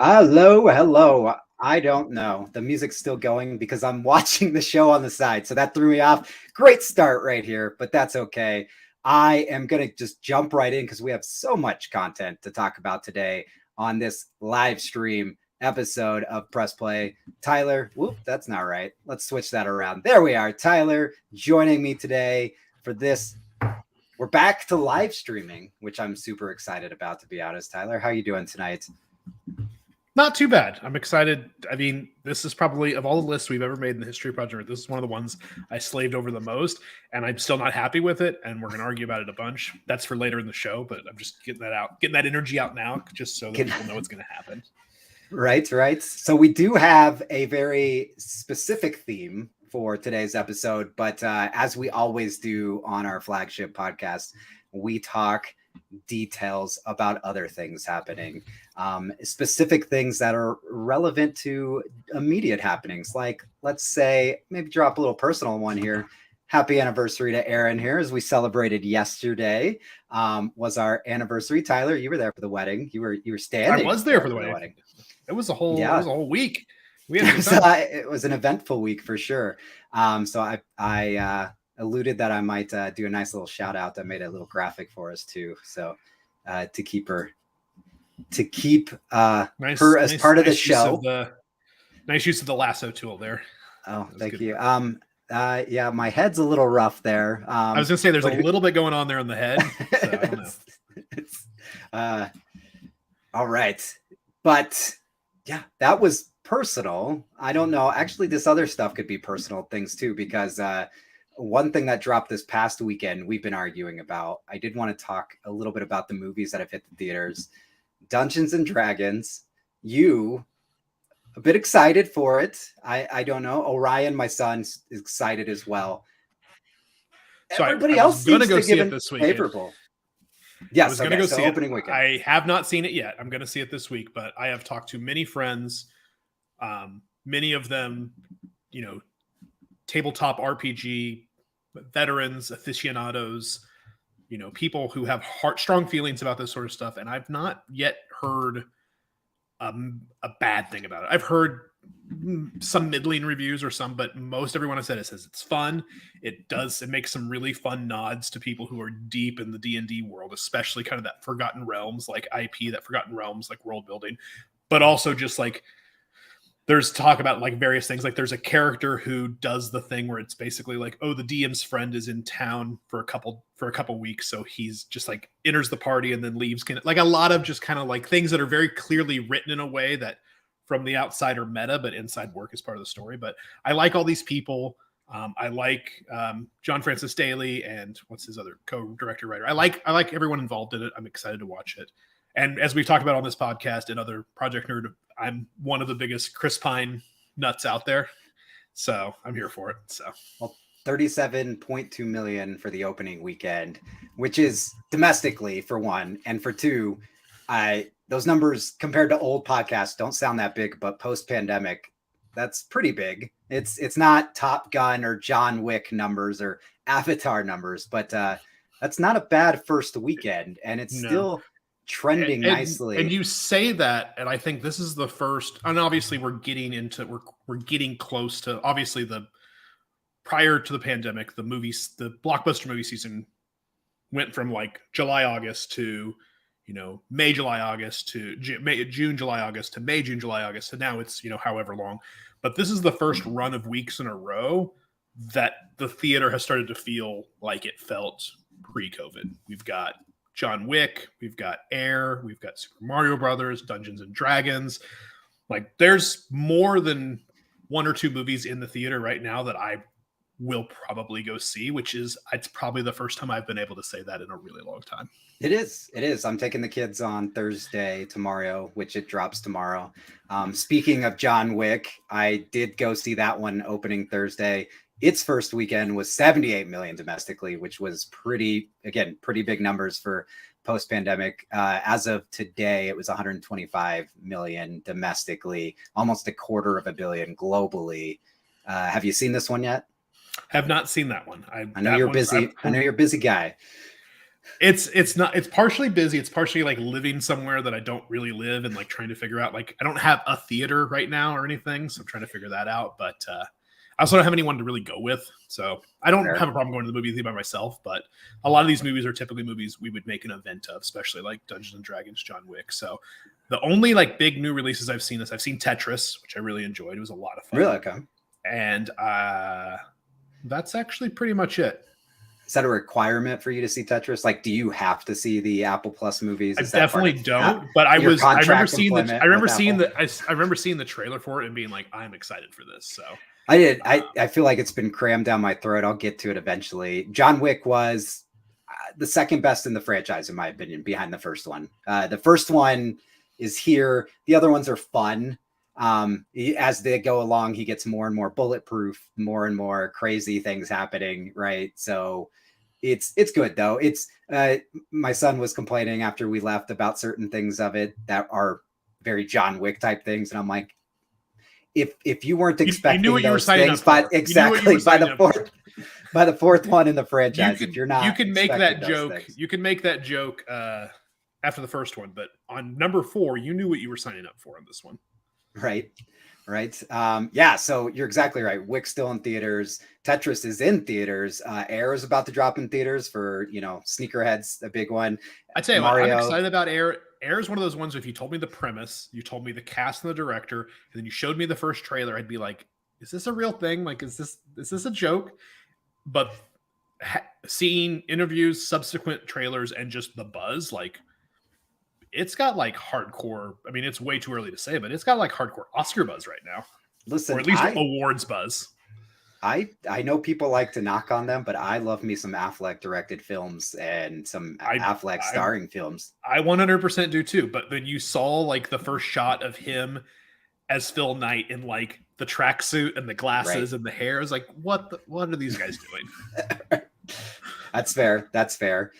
Hello, hello. I don't know. The music's still going because I'm watching the show on the side. So that threw me off. Great start right here, but that's okay. I am going to just jump right in because we have so much content to talk about today on this live stream episode of Press Play. Tyler, whoop, that's not right. Let's switch that around. There we are. Tyler joining me today for this. We're back to live streaming, which I'm super excited about, to be honest. Tyler, how are you doing tonight? Not too bad. I'm excited. I mean, this is probably, of all the lists we've ever made in the history of Project, this is one of the ones I slaved over the most, and I'm still not happy with it, and we're going to argue about it a bunch. That's for later in the show, but I'm just getting that out, getting that energy out now, just so that people know what's going to happen. Right. So we do have a very specific theme for today's episode, but as we always do on our flagship podcast, we talk details about other things happening, specific things that are relevant to immediate happenings. Like, let's say, maybe drop a little personal one here. Happy anniversary to Aaron here, as we celebrated yesterday. Was our anniversary. Tyler, you were there for the wedding. You were standing. I was there for the wedding. It was a whole week. It was an eventful week for sure. So I alluded that I might do a nice little shout out. I made a little graphic for us too. So to keep her as part of the show. Nice use of the lasso tool there. Oh, thank you. Yeah, my head's a little rough there. I was gonna say there's a little bit going on there on the head. So I don't know. All right. But yeah, that was personal. I don't know. Actually, this other stuff could be personal things too, because one thing that dropped this past weekend, we've been arguing about. I did want to talk a little bit about the movies that have hit the theaters. Dungeons and Dragons. You a bit excited for it. I don't know. Orion, my son's excited as well. So everybody else seems to give it favorable. Yes, I was going to go see opening it. Weekend. I have not seen it yet. I'm going to see it this week, but I have talked to many friends, many of them, tabletop RPG veterans, aficionados, people who have strong feelings about this sort of stuff. And I've not yet heard a bad thing about it. I've heard some middling reviews but most everyone has said says it's fun. It makes some really fun nods to people who are deep in the D&D world, especially kind of that Forgotten Realms like IP, that Forgotten Realms like world building, but also just like there's talk about like various things. Like there's a character who does the thing where it's basically like, oh, the DM's friend is in town for a couple weeks, so he's just like enters the party and then leaves. Like a lot of just kind of like things that are very clearly written in a way that from the outside are meta, but inside work as part of the story. But I like all these people. I like John Francis Daly and what's his other co-director writer. I like everyone involved in it. I'm excited to watch it. And as we've talked about on this podcast and other Project Nerd, I'm one of the biggest Chris Pine nuts out there. So I'm here for it. So, well, 37.2 million for the opening weekend, which is domestically for one. And for two, those numbers compared to old podcasts don't sound that big, but post-pandemic, that's pretty big. It's not Top Gun or John Wick numbers or Avatar numbers, but that's not a bad first weekend. And it's still trending nicely. And you say that, and I think this is the first, and obviously we're getting close to, obviously prior to the pandemic, the blockbuster movie season went from like July, August to, May, July, August to June, July, August to May, June, July, August. So now it's, however long, but this is the first run of weeks in a row that the theater has started to feel like it felt pre-COVID. We've got John Wick, we've got Air, we've got Super Mario Brothers, Dungeons and Dragons. Like there's more than one or two movies in the theater right now that I will probably go see, it's probably the first time I've been able to say that in a really long time. It is. I'm taking the kids on Thursday tomorrow, which it drops tomorrow. Speaking of John Wick, I did go see that one opening Thursday. Its first weekend was 78 million domestically, which was pretty big numbers for post-pandemic. As of today, it was 125 million domestically, almost $250 million globally. Have you seen this one yet? Have not seen that one. I know you're busy. I know you're a busy guy. It's partially busy. It's partially like living somewhere that I don't really live and like trying to figure out, like, I don't have a theater right now or anything, so I'm trying to figure that out. But I also don't have anyone to really go with, so I don't Fair. have a problem going to the movie theater by myself. But a lot of these movies are typically movies we would make an event of, especially like Dungeons and Dragons, John Wick. So the only like big new releases I've seen I've seen Tetris, which I really enjoyed. It was a lot of fun. Really? Okay. And that's actually pretty much it. Is that a requirement for you to see Tetris? Like, do you have to see the Apple Plus movies? I definitely don't. But I remember seeing the trailer for it and being like, I'm excited for this. So I did. I feel like it's been crammed down my throat. I'll get to it eventually. John Wick was the second best in the franchise, in my opinion, behind the first one. The first one is here. The other ones are fun. As they go along, he gets more and more bulletproof, more and more crazy things happening, right? So it's good though. It's my son was complaining after we left about certain things of it that are very John Wick type things, and I'm like, if you weren't expecting you knew what you were those signing things, up but for. exactly by the fourth one in the franchise, if you're not, you can make that joke. Things. You can make that joke after the first one, but on number 4, you knew what you were signing up for on this one. Right. Yeah, so you're exactly right. Wick's still in theaters. Tetris is in theaters. Air is about to drop in theaters for, sneakerheads, a big one. I tell you what, I'm excited about Air. Air is one of those ones, if you told me the premise, you told me the cast and the director, and then you showed me the first trailer, I'd be like, is this a real thing? Like, is this a joke? But seeing interviews, subsequent trailers, and just the buzz, like, it's got like hardcore. I mean, it's way too early to say, but it's got like hardcore Oscar buzz right now. Listen, or at least awards buzz. I know people like to knock on them, but I love me some Affleck directed films and some Affleck starring films. I 100% do too. But when you saw like the first shot of him as Phil Knight in like the tracksuit and the glasses and the hair, I was like, what are these guys doing? That's fair.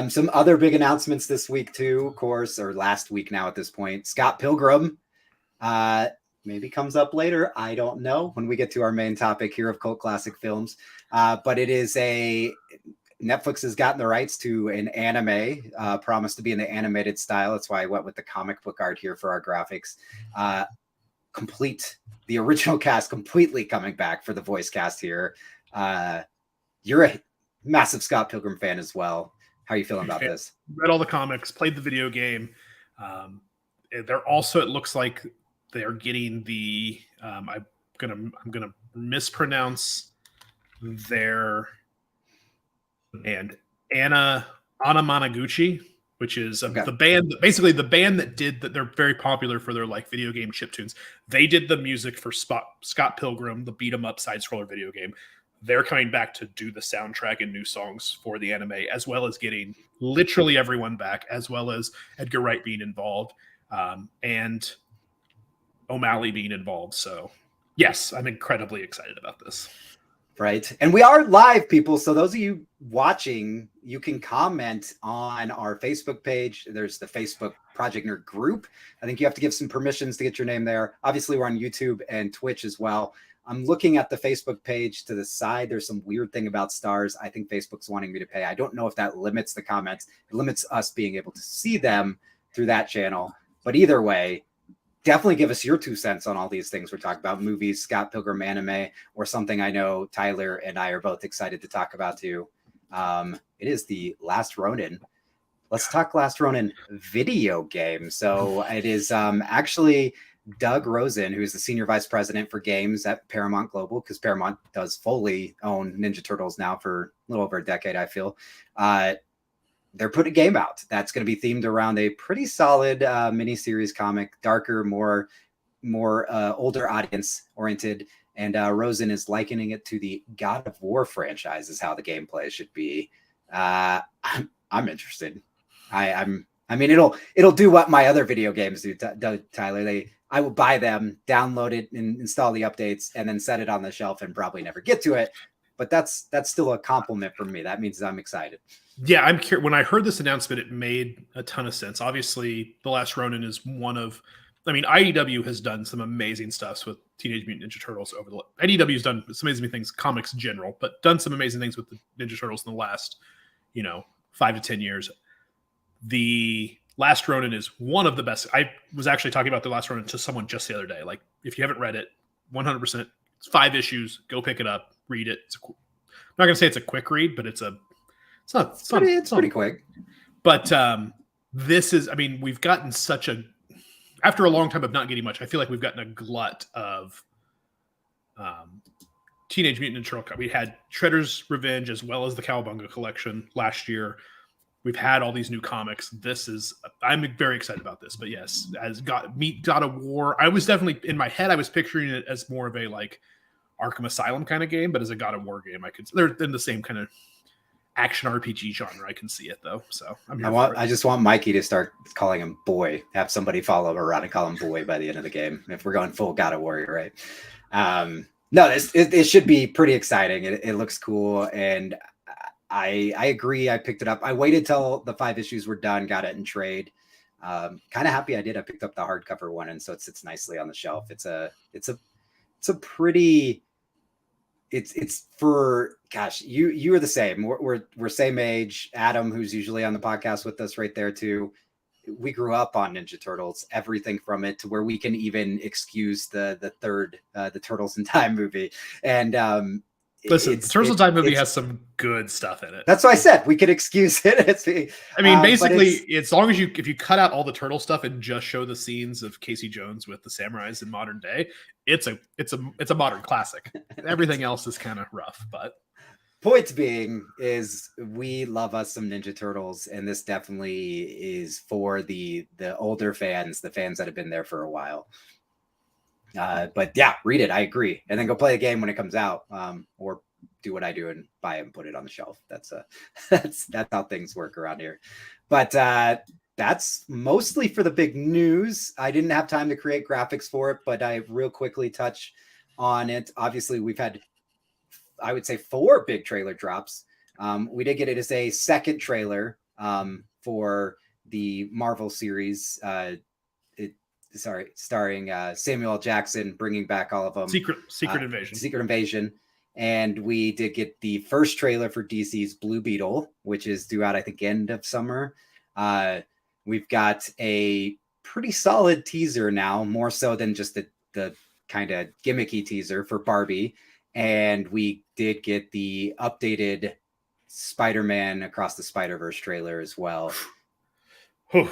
Some other big announcements this week too, of course, or last week now at this point. Scott Pilgrim maybe comes up later. I don't know when we get to our main topic here of cult classic films. But it is Netflix has gotten the rights to an anime, promised to be in the animated style. That's why I went with the comic book art here for our graphics. The original cast completely coming back for the voice cast here. You're a massive Scott Pilgrim fan as well. How are you feeling about this? Read all the comics, played the video game. They're also, it looks like they're getting the I'm gonna mispronounce their band, Anna Managuchi, which is the band, basically the band that did that. They're very popular for their like video game chiptunes. They did the music for Scott Pilgrim, the beat 'em up side scroller video game. They're coming back to do the soundtrack and new songs for the anime, as well as getting literally everyone back, as well as Edgar Wright being involved and O'Malley being involved. So yes, I'm incredibly excited about this. Right. And we are live, people. So those of you watching, you can comment on our Facebook page. There's the Facebook Project Nerd group. I think you have to give some permissions to get your name there. Obviously, we're on YouTube and Twitch as well. I'm looking at the Facebook page to the side. There's some weird thing about stars. I think Facebook's wanting me to pay. I don't know if that limits the comments. It limits us being able to see them through that channel. But either way, definitely give us your 2 cents on all these things we're talking about, movies, Scott Pilgrim anime, or something I know Tyler and I are both excited to talk about too. It is the Last Ronin. Let's talk Last Ronin video game. So it is actually Doug Rosen, who is the senior vice president for games at Paramount Global, because Paramount does fully own Ninja Turtles now for a little over a decade, I feel. They're putting a game out that's going to be themed around a pretty solid miniseries comic, darker, more older audience oriented. And Rosen is likening it to the God of War franchise is how the gameplay should be. I'm interested. I mean, it'll do what my other video games do, Tyler. I will buy them, download it, and install the updates, and then set it on the shelf and probably never get to it. But that's still a compliment from me. That means I'm excited. Yeah, I'm curious. When I heard this announcement, it made a ton of sense. Obviously, The Last Ronin is one of, I mean, IDW has done some amazing stuff with Teenage Mutant Ninja Turtles over the, IDW has done some amazing things, comics in general, but done some amazing things with the Ninja Turtles in the last, 5 to 10 years. The Last Ronin is one of the best. I was actually talking about The Last Ronin to someone just the other day. Like, if you haven't read it, 100%, it's 5 issues. Go pick it up, read it. I'm not going to say it's a quick read, but it's pretty quick. But this is, I mean, we've gotten after a long time of not getting much, I feel like we've gotten a glut of Teenage Mutant Ninja Turtle. We had Shredder's Revenge as well as the Cowabunga collection last year. We've had all these new comics. I'm very excited about this. But yes, as God of War, I was definitely, in my head, I was picturing it as more of a like Arkham Asylum kind of game, but as a God of War game, they're in the same kind of action RPG genre. I can see it though. So I just want Mikey to start calling him Boy. Have somebody follow him around and call him Boy by the end of the game. If we're going full God of War, right? No, it should be pretty exciting. It looks cool, and I agree. I picked it up. I waited till the 5 issues were done, got it in trade. Kind of happy I did. I picked up the hardcover one, and so it sits nicely on the shelf. It's a pretty. It's for, gosh, you are the same. We're same age. Adam, who's usually on the podcast with us, right there too. We grew up on Ninja Turtles, everything from it to where we can even excuse the third the Turtles in Time movie. And listen, the Turtles in Time movie has some good stuff in it. That's why I said we could excuse it. Basically, as long as if you cut out all the turtle stuff and just show the scenes of Casey Jones with the samurais in modern day, it's a modern classic. Everything else is kind of rough, but point being is we love us some Ninja Turtles, and this definitely is for the older fans, the fans that have been there for a while. But yeah, read it. I agree, and then go play the game when it comes out, or do what I do and buy it and put it on the shelf. That's how things work around here. But that's mostly for the big news. I didn't have time to create graphics for it, but I real quickly touch on it. Obviously, we've had, I would say, 4 big trailer drops. We did get it as a second trailer for the Marvel series. Starring Samuel L. Jackson, bringing back all of them. Secret Invasion. And we did get the first trailer for DC's Blue Beetle, which is due out, I think, end of summer. We've got a pretty solid teaser now, more so than just the kind of gimmicky teaser for Barbie. And we did get the updated Spider-Man Across the Spider-Verse trailer as well. There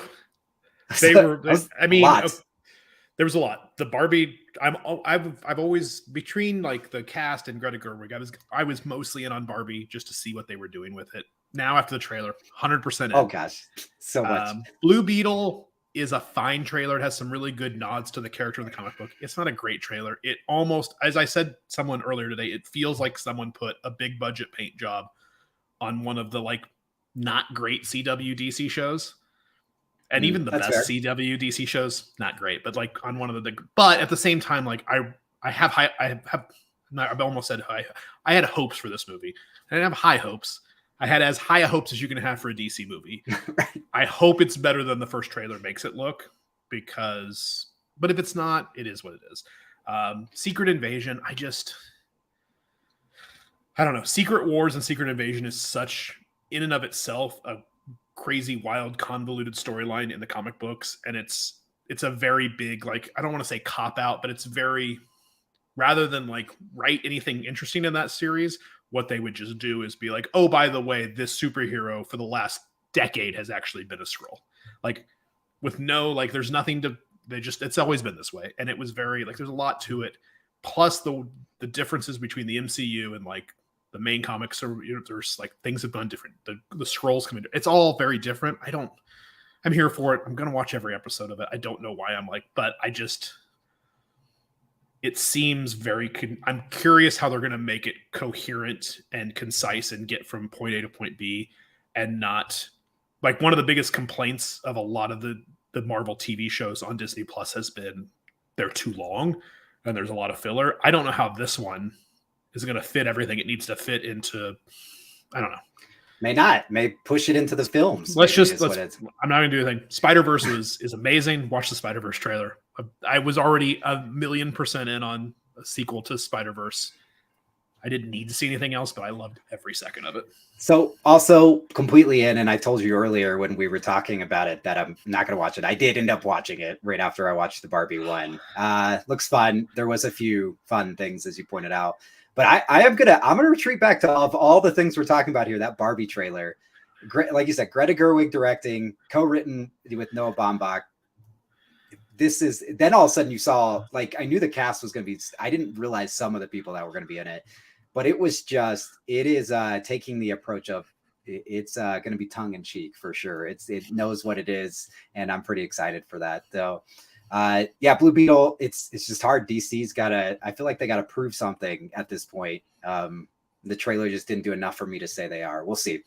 was a lot. The Barbie, I've always, between like the cast and Greta Gerwig, I was mostly in on Barbie just to see what they were doing with it. Now after the trailer, 100% in. Oh gosh, so much. Blue Beetle is a fine trailer. It has some really good nods to the character in the comic book. It's not a great trailer. It almost, as I said someone earlier today, it feels like someone put a big budget paint job on one of the like not great CW DC shows. And even the best fair. CW DC shows, not great, but like on one of the, but at the same time, like I almost said high. I had hopes for this movie. I didn't have high hopes. I had as high a hopes as you can have for a DC movie. Right. I hope it's better than the first trailer makes it look, but if it's not, it is what it is. Secret Invasion, I don't know. Secret Wars and Secret Invasion is such, in and of itself, a crazy, wild, convoluted storyline in the comic books, and it's a very big, like, I don't want to say cop out, but it's very, rather than like write anything interesting in that series, what they would just do is be like, oh, by the way, this superhero for the last decade has actually been a Skrull. Like, with no, like, there's nothing to, it's always been this way. And it was very, like, there's a lot to it. Plus the differences between the MCU and like the main comics are, there's like things have gone different. The Skrulls come in. It's all very different. I'm here for it. I'm going to watch every episode of it. I don't know why but it seems I'm curious how they're going to make it coherent and concise and get from point A to point B, and not like, one of the biggest complaints of a lot of the Marvel TV shows on Disney Plus has been they're too long and there's a lot of filler. I don't know how this one is going to fit everything it needs to fit into. I don't know. May push it into the films. I'm not going to do anything. Spider-Verse is amazing. Watch the Spider-Verse trailer. I was already 1,000,000% in on a sequel to Spider-Verse I didn't need to see anything else, but I loved every second of it. So also completely in, and I told you earlier when we were talking about it that I'm not going to watch it. I did end up watching it right after I watched the Barbie one. Looks fun. There was a few fun things, as you pointed out. But I'm gonna retreat back to all the things we're talking about here. That Barbie trailer, like you said, Greta Gerwig directing, co-written with Noah Baumbach. This is then all of a sudden you saw, like, I knew the cast was going to be, I didn't realize some of the people that were going to be in it, but it is taking the approach of it's going to be tongue in cheek for sure. It knows what it is, and I'm pretty excited for that. So yeah, Blue Beetle, it's just hard. DC's I feel like they got to prove something at this point. The trailer just didn't do enough for me to say they are. We'll see.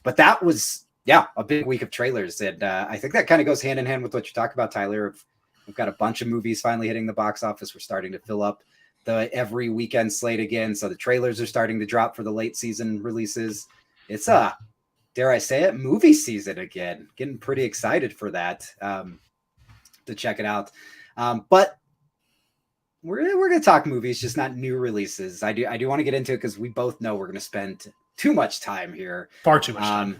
But that was, yeah, a big week of trailers. And I think that kind of goes hand in hand with what you talked about, Tyler. We've got a bunch of movies finally hitting the box office. We're starting to fill up the every weekend slate again. So the trailers are starting to drop for the late season releases. It's dare I say it, movie season again. Getting pretty excited for that, to check it out. But we're going to talk movies, just not new releases. I do want to get into it because we both know we're going to spend too much time here. Far too much time.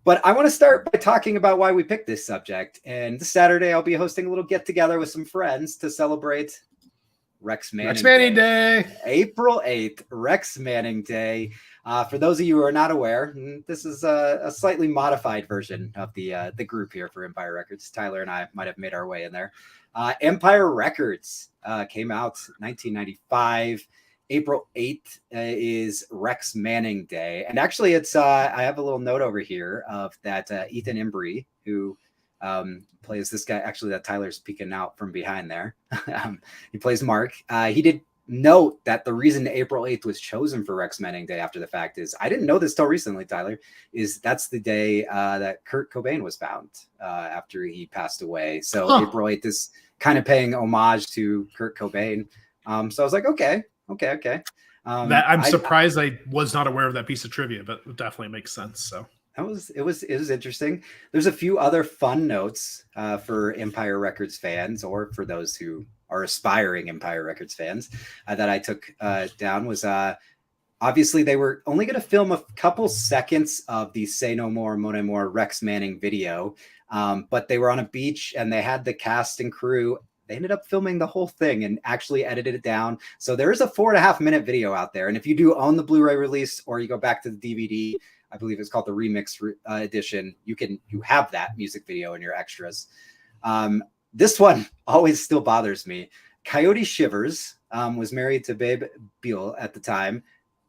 But I want to start by talking about why we picked this subject. And this Saturday, I'll be hosting a little get-together with some friends to celebrate Rex Manning Day. April 8th, Rex Manning Day. For those of you who are not aware, this is a slightly modified version of the group here for Empire Records. Tyler and I might have made our way in there. Empire Records came out 1995. April 8th is Rex Manning Day. And actually, it's I have a little note over here of that Ethan Embry, who plays this guy, actually, that Tyler's peeking out from behind there. He plays Mark. He did note that the reason April 8th was chosen for Rex Manning Day after the fact is, I didn't know this till recently, Tyler, is that's the day that Kurt Cobain was found after he passed away. So April 8th is kind of paying homage to Kurt Cobain. So I was like, okay. I'm surprised I was not aware of that piece of trivia, but it definitely makes sense. So it was interesting. There's a few other fun notes for Empire Records fans, or for those who are aspiring Empire Records fans, that I took down. Was obviously they were only going to film a couple seconds of the Say No More, Mon Amour Rex Manning video, but they were on a beach and they had the cast and crew. They ended up filming the whole thing and actually edited it down. So there is a 4.5-minute video out there. And if you do own the Blu-ray release, or you go back to the DVD, I believe it's called the remix edition, you have that music video in your extras. This one always still bothers me. Coyote Shivers was married to Babe Beale at the time,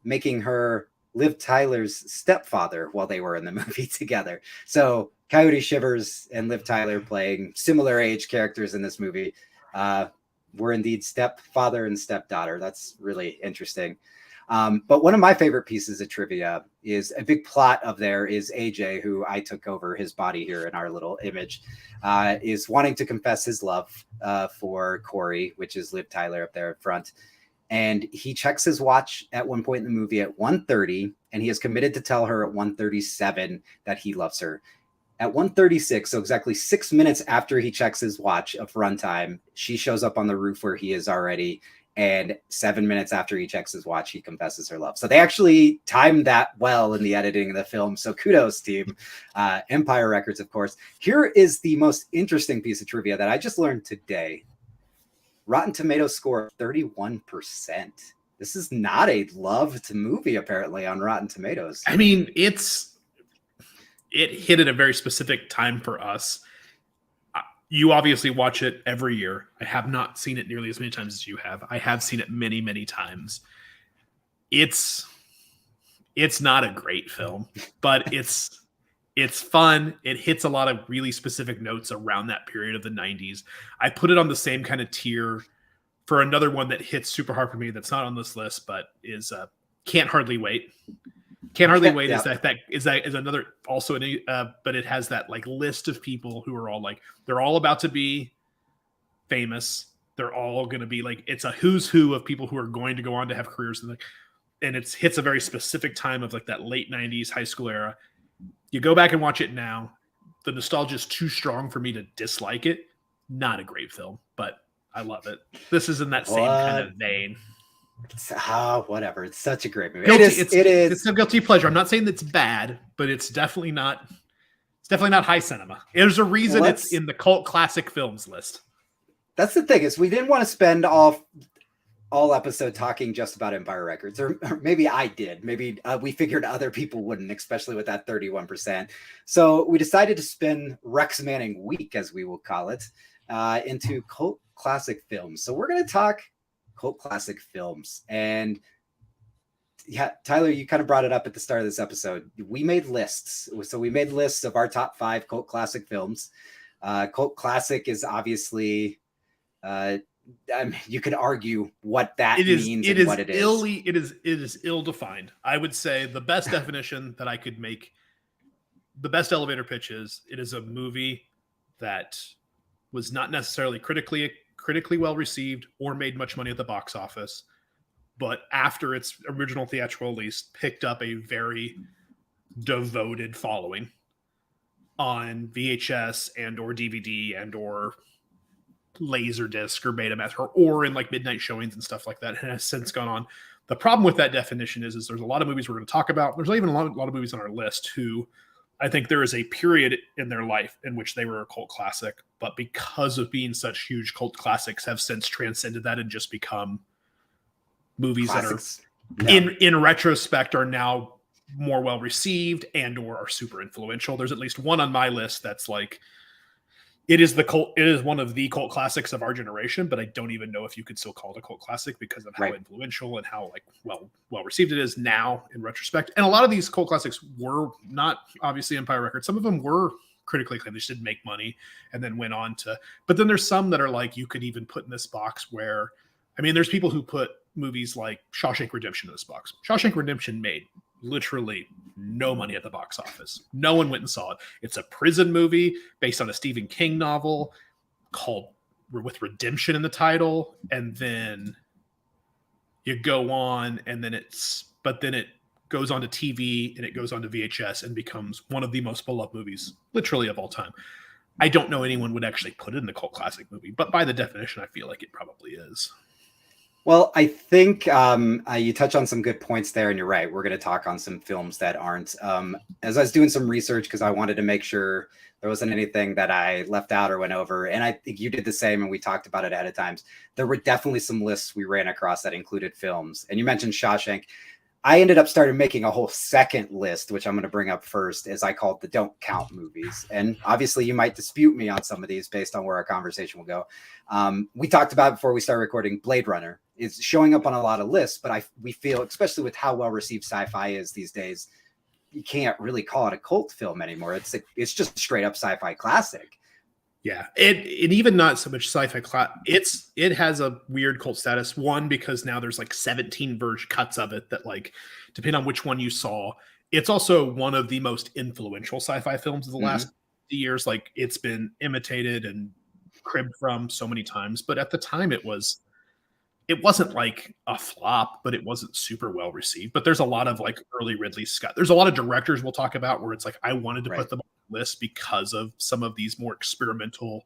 making her Liv Tyler's stepfather while they were in the movie together. So Coyote Shivers and Liv Tyler, playing similar age characters in this movie, were indeed stepfather and stepdaughter. That's really interesting. But one of my favorite pieces of trivia is a big plot of there is AJ, who I took over his body here in our little image, is wanting to confess his love for Corey, which is Liv Tyler up there in front. And he checks his watch at one point in the movie at 1:30, and he is committed to tell her at 1:37 that he loves her. At 1:36, so exactly 6 minutes after he checks his watch of runtime, she shows up on the roof where he is already. And 7 minutes after he checks his watch, he confesses her love. So they actually timed that well in the editing of the film. So kudos, team. Empire Records, of course. Here is the most interesting piece of trivia that I just learned today. Rotten Tomatoes score 31%. This is not a loved movie, apparently, on Rotten Tomatoes. I mean, it hit at a very specific time for us. You obviously watch it every year. I have not seen it nearly as many times as you have. I have seen it many, many times. It's not a great film, but it's fun. It hits a lot of really specific notes around that period of the 90s. I put it on the same kind of tier for another one that hits super hard for me that's not on this list, but is Can't Hardly Wait. Can't Hardly Wait is another also but it has that like list of people who are all like, they're all about to be famous. They're all going to be like, it's a who's who of people who are going to go on to have careers, and it hits a very specific time of like that late 90s high school era. You go back and watch it now, the nostalgia is too strong for me to dislike it. Not a great film, but I love it. This is in that same kind of vein. Whatever. It's such a great movie. Guilty, It is. It's a guilty pleasure. I'm not saying that's bad, but it's definitely not. It's definitely not high cinema. There's a reason it's in the cult classic films list. That's the thing, is we didn't want to spend all episode talking just about Empire Records, or maybe I did. Maybe we figured other people wouldn't, especially with that 31%. So we decided to spend Rex Manning Week, as we will call it, into cult classic films. So we're going to talk cult classic films. And yeah, Tyler, you kind of brought it up at the start of this episode. We made lists. So we made lists of our top 5 cult classic films. Cult classic is obviously... you could argue what that means and what it is. It is ill-defined. I would say the best definition that I could make, the best elevator pitch is, it is a movie that was not necessarily critically well received or made much money at the box office, but after its original theatrical release picked up a very devoted following on VHS and or DVD and or Laserdisc or Betamax or in like midnight showings and stuff like that, and has since gone on. The problem with that definition is there's a lot of movies we're going to talk about. There's even a lot of movies on our list who I think there is a period in their life in which they were a cult classic, but because of being such huge cult classics have since transcended that and just become movies classics that are in retrospect are now more well received and or are super influential. There's at least one on my list that's like, it is one of the cult classics of our generation, but I don't even know if you could still call it a cult classic because of how influential and how like well received it is now in retrospect. And a lot of these cult classics were not obviously Empire Records. Some of them were critically acclaimed. They just didn't make money and then went on to, but then there's some that are like, you could even put in this box where, I mean, there's people who put movies like Shawshank Redemption in this box. Shawshank Redemption made literally no money at the box office. No one went and saw it. It's a prison movie based on a Stephen King novel called with redemption in the title. And then you go on and then it goes on to TV and it goes on to VHS and becomes one of the most beloved movies literally of all time. I don't know anyone would actually put it in the cult classic movie, but by the definition, I feel like it probably is. Well, I think you touch on some good points there, and you're right. We're going to talk on some films that aren't. As I was doing some research, because I wanted to make sure there wasn't anything that I left out or went over, and I think you did the same, and we talked about it ahead of time. There were definitely some lists we ran across that included films, and you mentioned Shawshank. I ended up starting making a whole second list, which I'm going to bring up first, as I call it the don't count movies. And obviously you might dispute me on some of these based on where our conversation will go. We talked about before we started recording, Blade Runner is showing up on a lot of lists, but we feel, especially with how well received sci-fi is these days, you can't really call it a cult film anymore. It's just straight up sci-fi classic. Yeah, it even not so much sci-fi class. It has a weird cult status. One, because now there's like 17 version cuts of it that, like, depending on which one you saw. It's also one of the most influential sci-fi films of the last years. Like, it's been imitated and cribbed from so many times. But at the time, it wasn't like a flop, but it wasn't super well received. But there's a lot of like early Ridley Scott. There's a lot of directors we'll talk about where it's like, I wanted to put them on the list because of some of these more experimental,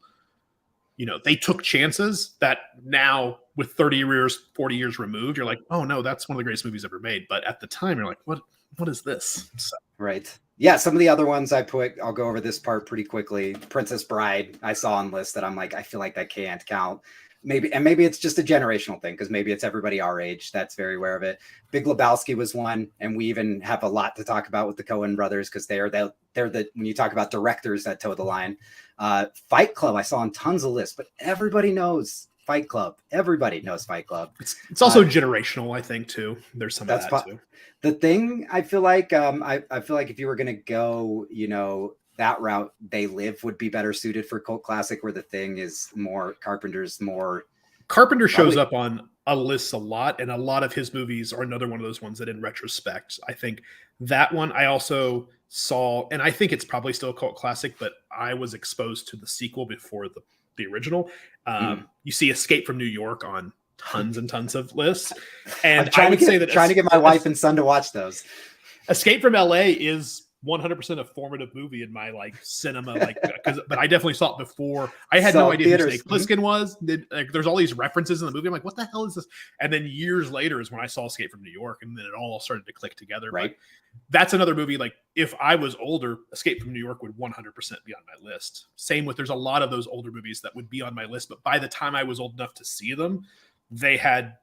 they took chances that now with 30 years, 40 years removed, you're like, oh no, that's one of the greatest movies ever made. But at the time you're like, what is this? So. Right. Yeah. Some of the other ones I'll go over this part pretty quickly. Princess Bride, I saw on lists that I'm like, I feel like that can't count. Maybe it's just a generational thing, because maybe it's everybody our age that's very aware of it. Big Lebowski was one, and we even have a lot to talk about with the Coen brothers, because they're the when you talk about directors that toe the line. Fight Club I saw on tons of lists, but everybody knows Fight Club. Everybody knows Fight Club. It's also generational, I think, too. There's some of that too. The thing I feel like I feel like if you were gonna go, that route, They Live would be better suited for cult classic, where The Thing is more Carpenter's more. Carpenter shows up on a list a lot, and a lot of his movies are another one of those ones that in retrospect, I think that one I also saw, and I think it's probably still a cult classic, but I was exposed to the sequel before the original. You see Escape from New York on tons and tons of lists. And I'm trying to get my wife and son to watch those. Escape from LA is 100% a formative movie in my like cinema, like but I definitely saw it before. I had So no idea theaters- who Snake Plissken was. Like, there's all these references in the movie. I'm like, what the hell is this? And then years later is when I saw Escape from New York, and then it all started to click together. Right. But that's another movie. Like, if I was older, Escape from New York would 100% be on my list. Same with, there's a lot of those older movies that would be on my list, but by the time I was old enough to see them, they had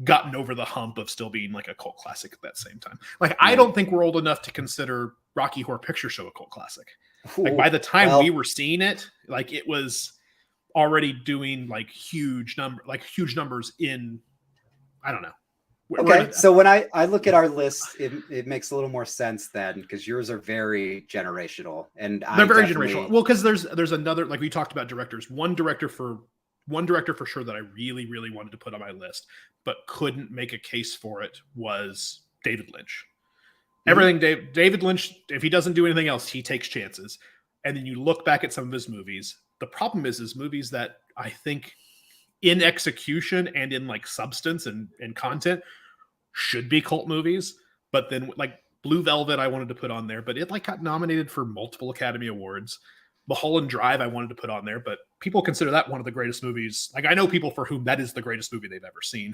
gotten over the hump of still being like a cult classic at that same time. Like, I don't think we're old enough to consider Rocky Horror Picture Show a cult classic. Like, by the time we were seeing it, like, it was already doing like huge numbers in, I don't know. Okay, so when I look at our list, it makes a little more sense then, because yours are very generational, and they're very generational. Well, because there's another, like we talked about directors. One director for sure that I really, really wanted to put on my list, but couldn't make a case for it, was David Lynch. Everything David Lynch, if he doesn't do anything else, he takes chances. And then you look back at some of his movies. The problem is movies that I think in execution and in like substance and content should be cult movies. But then like Blue Velvet, I wanted to put on there, but it like got nominated for multiple Academy Awards. Mulholland Drive, I wanted to put on there, but people consider that one of the greatest movies. Like, I know people for whom that is the greatest movie they've ever seen.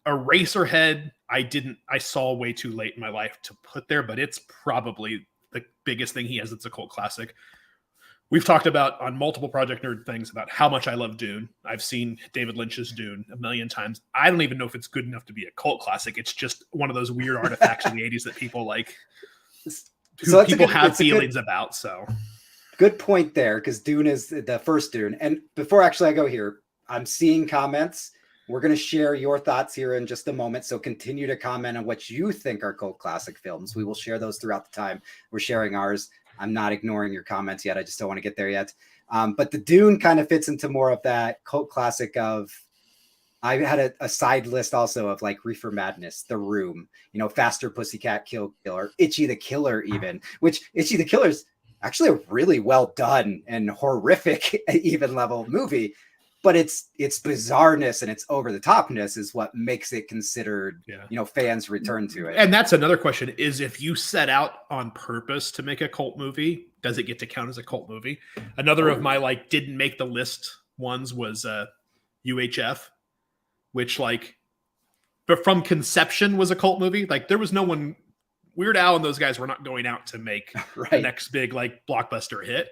Eraserhead, I saw way too late in my life to put there, but it's probably the biggest thing he has. It's a cult classic. We've talked about on multiple Project Nerd things about how much I love Dune. I've seen David Lynch's Dune a million times. I don't even know if it's good enough to be a cult classic. It's just one of those weird artifacts in the 80s that people like, who people have feelings about. So good point there, because Dune is the first Dune. And before actually I go here, I'm seeing comments. We're going to share your thoughts here in just a moment. So continue to comment on what you think are cult classic films. We will share those throughout the time. We're sharing ours. I'm not ignoring your comments yet. I just don't want to get there yet. But the Dune kind of fits into more of that cult classic of, I had a side list also of like Reefer Madness, The Room, Faster Pussycat Kill Killer, Itchy the Killer even, which Itchy the Killer is actually a really well done and horrific even level movie. But its bizarreness and its over the topness is what makes it considered, fans return to it. And that's another question, is if you set out on purpose to make a cult movie, does it get to count as a cult movie? Another of my like didn't make the list ones was UHF, which like, but from conception was a cult movie. Like, there was no one, Weird Al and those guys were not going out to make the next big like blockbuster hit.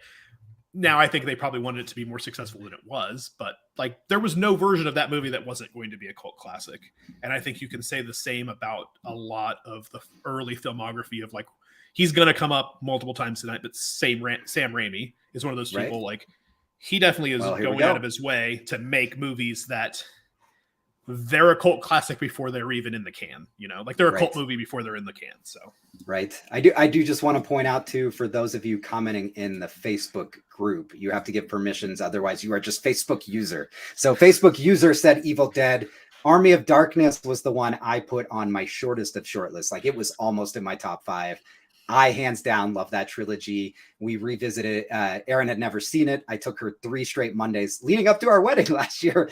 Now, I think they probably wanted it to be more successful than it was, but like, there was no version of that movie that wasn't going to be a cult classic. And I think you can say the same about a lot of the early filmography of like, he's going to come up multiple times tonight, but Sam Raimi is one of those people. Like, he definitely is going out of his way to make movies that they're a cult classic before they're even in the can, like they're a cult movie before they're in the can. So, I do just want to point out too, for those of you commenting in the Facebook group, you have to give permissions. Otherwise you are just Facebook user. So Facebook user said Evil Dead. Army of Darkness was the one I put on my shortest of shortlists. Like, it was almost in my top 5. I hands down love that trilogy. We revisited it. Erin had never seen it. I took her 3 straight Mondays leading up to our wedding last year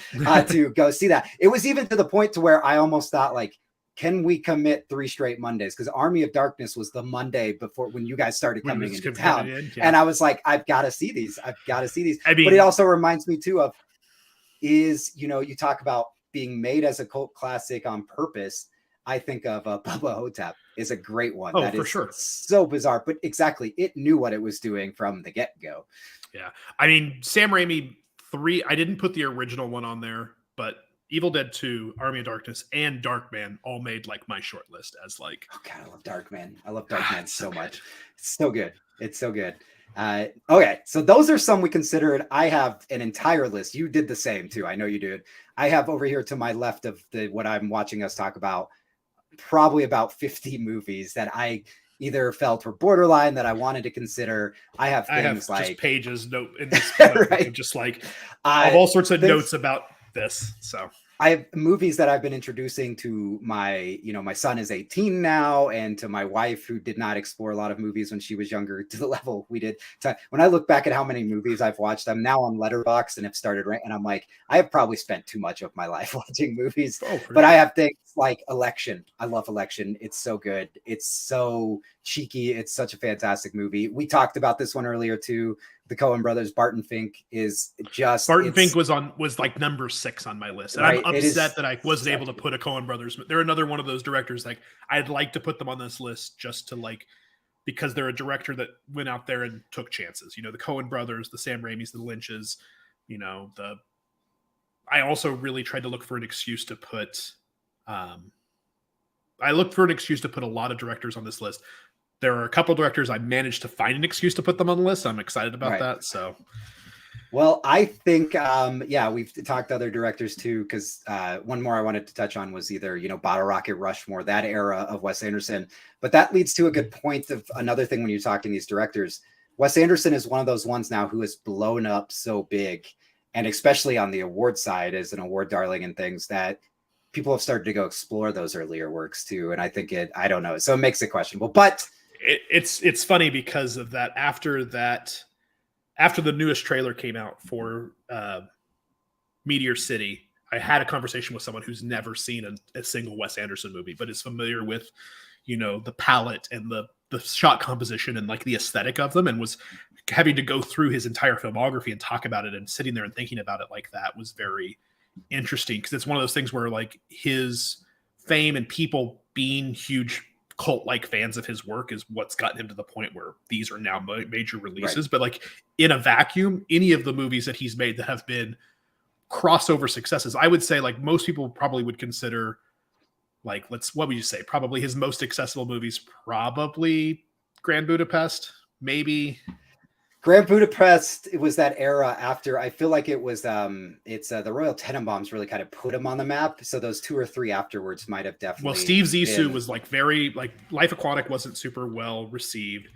to go see that. It was even to the point to where I almost thought, like, can we commit 3 straight Mondays? Because Army of Darkness was the Monday before when you guys started coming into town. And I was like, I've got to see these. I mean, but it also reminds me too of you talk about being made as a cult classic on purpose. I think of Bubba Hotep is a great one. Oh, for sure. So bizarre, but exactly. It knew what it was doing from the get-go. Yeah. I mean, Sam Raimi 3, I didn't put the original one on there, but Evil Dead 2, Army of Darkness, and Darkman all made like my short list as like, oh God, I love Darkman. I love Darkman so much. It's so good. It's so good. Okay, so those are some we considered. I have an entire list. You did the same too. I know you did. I have over here to my left of what I'm watching us talk about, probably about 50 movies that I either felt were borderline that I wanted to consider. I have things like just pages note in this right. just like I have all sorts of notes about this. So I have movies that I've been introducing to my, my son is 18 now, and to my wife, who did not explore a lot of movies when she was younger to the level we did. When I look back at how many movies I've watched, I'm now on Letterboxd and have started, and I'm like, I have probably spent too much of my life watching movies. Oh, but sure. I have things like Election. I love Election. It's so good. It's so cheeky. It's such a fantastic movie. We talked about this one earlier too. The Coen brothers, Barton Fink is just Barton Fink was like number 6 on my list, and right, I'm upset that I wasn't able to put a Coen brothers. They're another one of those directors. Like, I'd like to put them on this list just to because they're a director that went out there and took chances. The Coen brothers, the Sam Raimis, the Lynches. I also really tried to look for an excuse to put. I looked for an excuse to put a lot of directors on this list. There are a couple of directors I managed to find an excuse to put them on the list. I'm excited about that. So, well, I think, we've talked to other directors too, because one more I wanted to touch on was either, Bottle Rocket, Rushmore, that era of Wes Anderson. But that leads to a good point of another thing when you're talking to these directors. Wes Anderson is one of those ones now who has blown up so big, and especially on the award side as an award darling and things, that people have started to go explore those earlier works too. And I think I don't know. So it makes it questionable, but it's funny because of that. After the newest trailer came out for Meteor City, I had a conversation with someone who's never seen a single Wes Anderson movie, but is familiar with, the palette and the shot composition and like the aesthetic of them, and was having to go through his entire filmography and talk about it, and sitting there and thinking about it like that was very interesting, because it's one of those things where like his fame and people being huge cult-like fans of his work is what's gotten him to the point where these are now major releases. Right. But like in a vacuum, any of the movies that he's made that have been crossover successes, I would say like most people probably would consider like, what would you say? Probably his most accessible movies, probably Grand Budapest, maybe. Grand Budapest, it was that era after, I feel like it was, the Royal Tenenbaums really kind of put him on the map. So those 2 or 3 afterwards might have definitely. Well, Steve Zissou was like very, like Life Aquatic wasn't super well received.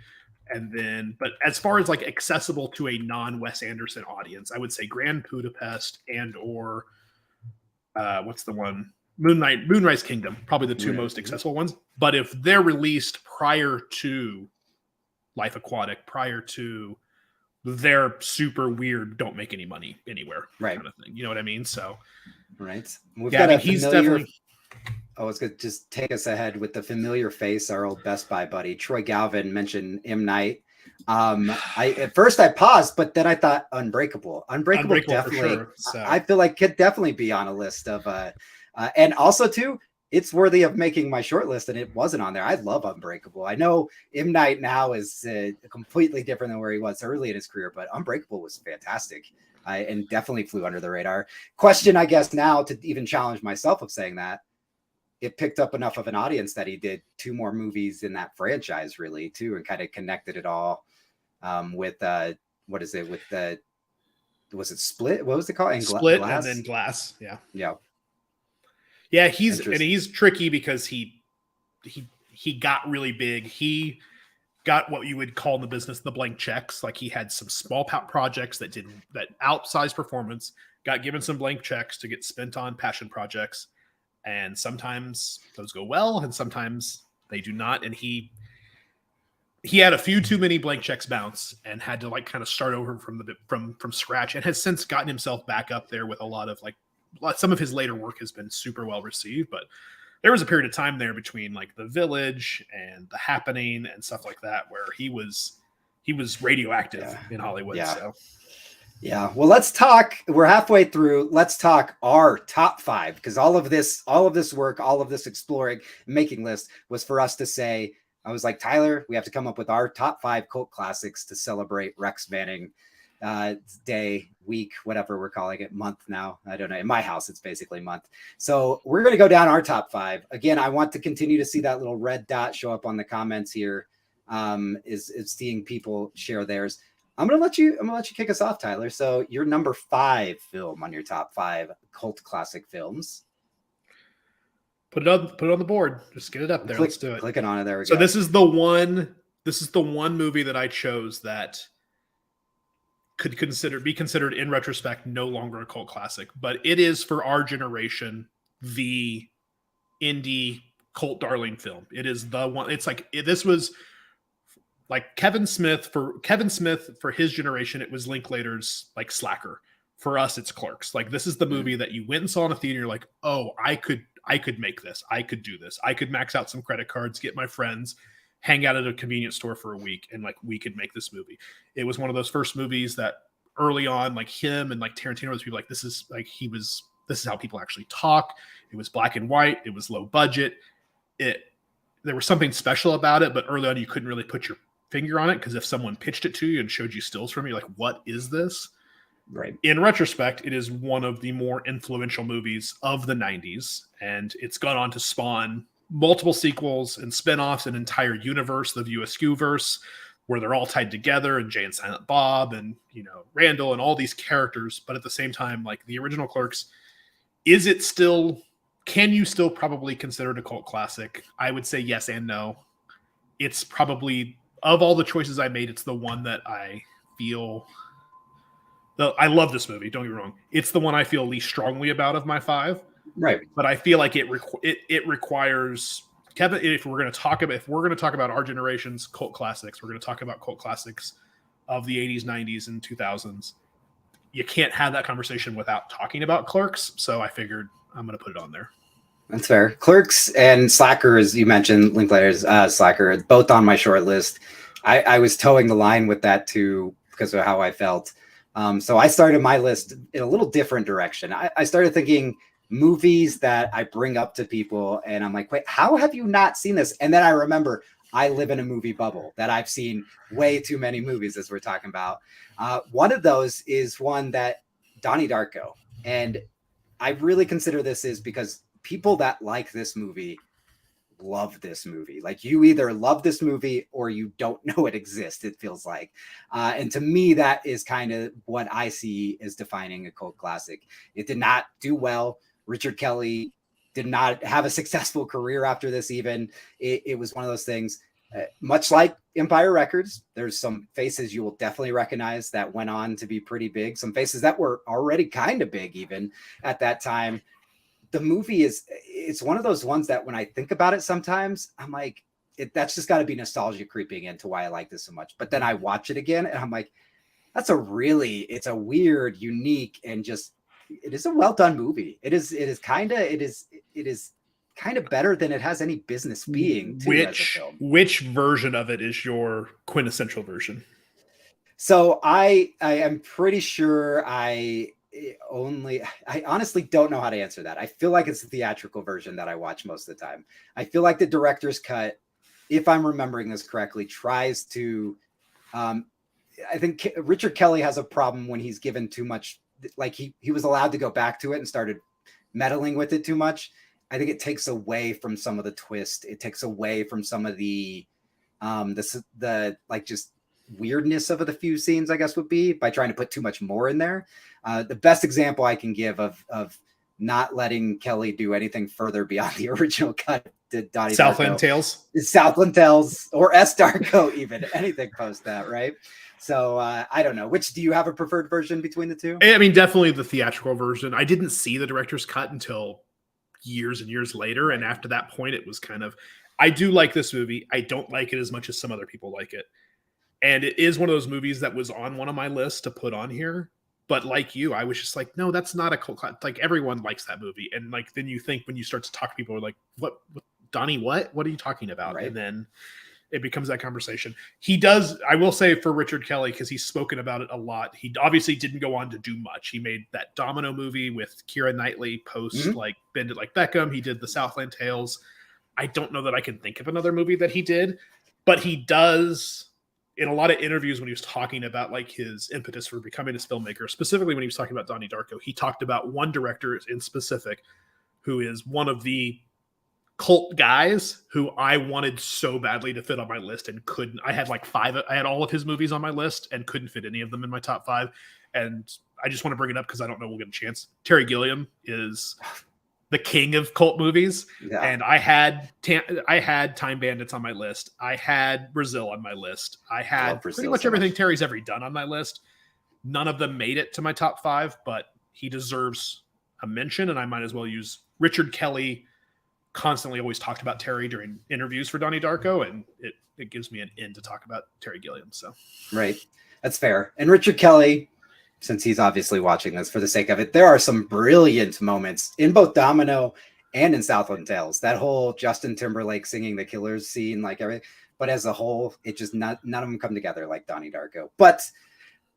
And then, but as far as like accessible to a non-Wes Anderson audience, I would say Grand Budapest or what's the one? Moonrise Kingdom, probably the 2 most accessible ones. But if they're released prior to Life Aquatic, prior to they're super weird, don't make any money anywhere, right? Kind of thing. You know what I mean? So, right. We've got he's definitely. Oh, it's good. Just take us ahead with the familiar face, our old Best Buy buddy Troy Galvin mentioned M. Night. At first I paused, but then I thought Unbreakable definitely. Sure, so. I feel like could definitely be on a list of. And also too, it's worthy of making my short list, and it wasn't on there. I love Unbreakable. I know M. Night now is completely different than where he was early in his career, but Unbreakable was fantastic and definitely flew under the radar. Question, I guess, now to even challenge myself of saying that, it picked up enough of an audience that he did 2 more movies in that franchise, really, too, and kind of connected it all with what is it? With was it Split? What was it called? Split Glass? And then Glass. Yeah. Yeah. Yeah, he's tricky because he got really big. He got what you would call in the business the blank checks. Like he had some small projects that did that outsized performance, got given some blank checks to get spent on passion projects, and sometimes those go well, and sometimes they do not. And he had a few too many blank checks bounce and had to like kind of start over from scratch, and has since gotten himself back up there with a lot of like. Some of his later work has been super well received, but there was a period of time there between like The Village and The Happening and stuff like that where he was radioactive in Hollywood. Yeah. So. Yeah. Well, let's talk. We're halfway through. Let's talk our top 5, because all of this work, all of this exploring, making list was for us to say. I was like, Tyler, we have to come up with our top 5 cult classics to celebrate Rex Manning day, week, whatever we're calling it, month now. I don't know. In my house, it's basically month. So we're going to go down our top 5. Again, I want to continue to see that little red dot show up on the comments here. Is seeing people share theirs. I'm gonna let you kick us off, Tyler. So your number 5 film on your top 5 cult classic films. Put it on the board. Just get it up there. Let's do it. Clicking on it. There we go. So this is the one movie that I chose that could be considered in retrospect no longer a cult classic, but it is for our generation the indie cult darling film. It is the one. It's like this was like Kevin Smith for his generation. It was Linklater's like Slacker. For us, it's Clerks. Like this is the movie that you went and saw in a theater. You're like, oh, I could make this. I could do this. I could max out some credit cards, get my friends, hang out at a convenience store for a week, and like we could make this movie. It was one of those first movies that early on, like him and like Tarantino, was people like this is how people actually talk. It was black and white. It was low budget. There was something special about it, but early on you couldn't really put your finger on it because if someone pitched it to you and showed you stills from it, you're like, what is this? Right. In retrospect, it is one of the more influential movies of the 90s, and it's gone on to spawn multiple sequels and spin-offs, an entire universe, the View Askew verse, where they're all tied together, and Jay and Silent Bob and, you know, Randall and all these characters. But at the same time, like the original Clerks, can you still probably consider it a cult classic? I would say yes and no. It's probably, of all the choices I made, it's the one that I feel... I love this movie. Don't get me wrong. It's the one I feel least strongly about of my 5. Right. But I feel like it requires Kevin. If we're going to talk about our generation's cult classics, we're going to talk about cult classics of the 80s, 90s, and 2000s. You can't have that conversation without talking about Clerks. So I figured I'm going to put it on there. That's fair. Clerks and Slacker, as you mentioned, Linklater's Slacker, both on my short list. I was towing the line with that too because of how I felt. So I started my list in a little different direction. I started thinking movies that I bring up to people and I'm like, wait, how have you not seen this? And then I remember I live in a movie bubble that I've seen way too many movies as we're talking about. One of those is one that Donnie Darko. And I really consider this is because people that like this movie love this movie. Like you either love this movie or you don't know it exists, it feels like. And to me, that is kind of what I see as defining a cult classic. It did not do well. Richard Kelly did not have a successful career after this even. It was one of those things, much like Empire Records, there's some faces you will definitely recognize that went on to be pretty big. Some faces that were already kind of big even at that time. The movie it's one of those ones that when I think about it, sometimes I'm like, that's just got to be nostalgia creeping into why I like this so much. But then I watch it again and I'm like, it's a weird, unique, and just, it is a well done movie. It is kind of better than it has any business being. Which version of it is your quintessential version? So I am pretty sure I honestly don't know how to answer that. I feel like it's the theatrical version that I watch most of the time. I feel like the director's cut, if I'm remembering this correctly, tries to, I think Richard Kelly has a problem when he's given too much, like he was allowed to go back to it and started meddling with it too much. I think it takes away from some of the twist. It takes away from some of the like just weirdness of the few scenes, I guess, would be by trying to put too much more in there. The best example I can give of not letting Kelly do anything further beyond the original cut to Donnie Southland Darko Tales is Southland Tales or S Darko, even anything post that, right? So I don't know. Which do you have a preferred version between the two? I mean, definitely the theatrical version. I didn't see the director's cut until years and years later, and after that point, it was kind of. I do like this movie. I don't like it as much as some other people like it. And it is one of those movies that was on one of my lists to put on here. But like you, I was just like, no, that's not a cult classic. Like everyone likes that movie. And like, then you think when you start to talk to people, are like, what Donnie, what are you talking about? Right. And then it becomes that conversation. He does, I will say for Richard Kelly, because he's spoken about it a lot. He obviously didn't go on to do much. He made that Domino movie with Keira Knightley post like Bend It Like Beckham. He did the Southland Tales. I don't know that I can think of another movie that he did, but he does in a lot of interviews when he was talking about like his impetus for becoming this filmmaker, specifically when he was talking about Donnie Darko, he talked about one director in specific who is one of the cult guys who I wanted so badly to fit on my list and couldn't. I had like I had all of his movies on my list and couldn't fit any of them in my top 5. And I just want to bring it up because I don't know we'll get a chance. Terry Gilliam is the king of cult movies. Yeah. And I had Time Bandits on my list. I had Brazil on my list. I had pretty much everything Terry's ever done on my list. None of them made it to my top 5, but he deserves a mention, and I might as well use Richard Kelly. Constantly always talked about Terry during interviews for Donnie Darko, and it gives me an in to talk about Terry Gilliam. So right, that's fair. And Richard Kelly, since he's obviously watching this for the sake of it, there are some brilliant moments in both Domino and in Southland Tales. That whole Justin Timberlake singing the Killers scene, like everything. But as a whole, it just none of them come together like Donnie Darko. But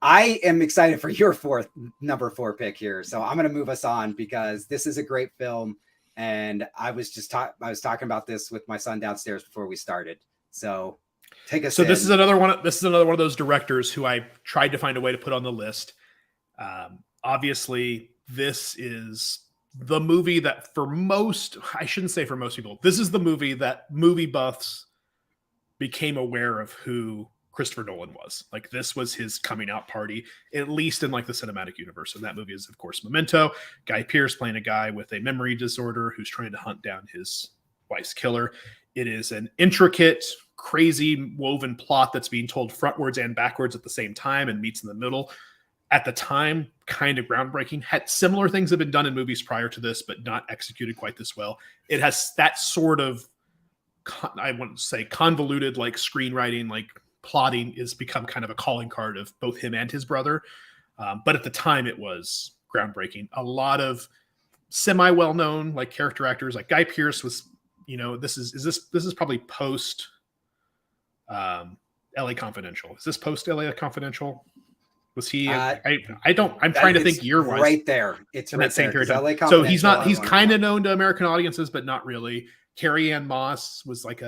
I am excited for your number 4 pick here. So I'm going to move us on because this is a great film. And I was talking about this with my son downstairs before we started. So take us. So this is another one. This is another one of those directors who I tried to find a way to put on the list. Obviously, this is the movie that I shouldn't say for most people, this is the movie that movie buffs became aware of who Christopher Nolan was. Like, this was his coming out party, at least in like the cinematic universe. And that movie is, of course, Memento. Guy Pearce playing a guy with a memory disorder who's trying to hunt down his wife's killer. It is an intricate, crazy woven plot that's being told frontwards and backwards at the same time and meets in the middle. At the time, kind of groundbreaking. Had similar things have been done in movies prior to this, but not executed quite this well. It has that sort of, I wouldn't say convoluted, like screenwriting, like plotting is become kind of a calling card of both him and his brother. But at the time it was groundbreaking. A lot of semi well-known like character actors, like Guy Pearce was, this is probably post LA Confidential. Is this post LA Confidential? Was he? I'm trying to think year wise. Right there. It's in right that same period. So he's not. He's kind of known to American audiences, but not really. Carrie Ann Moss was like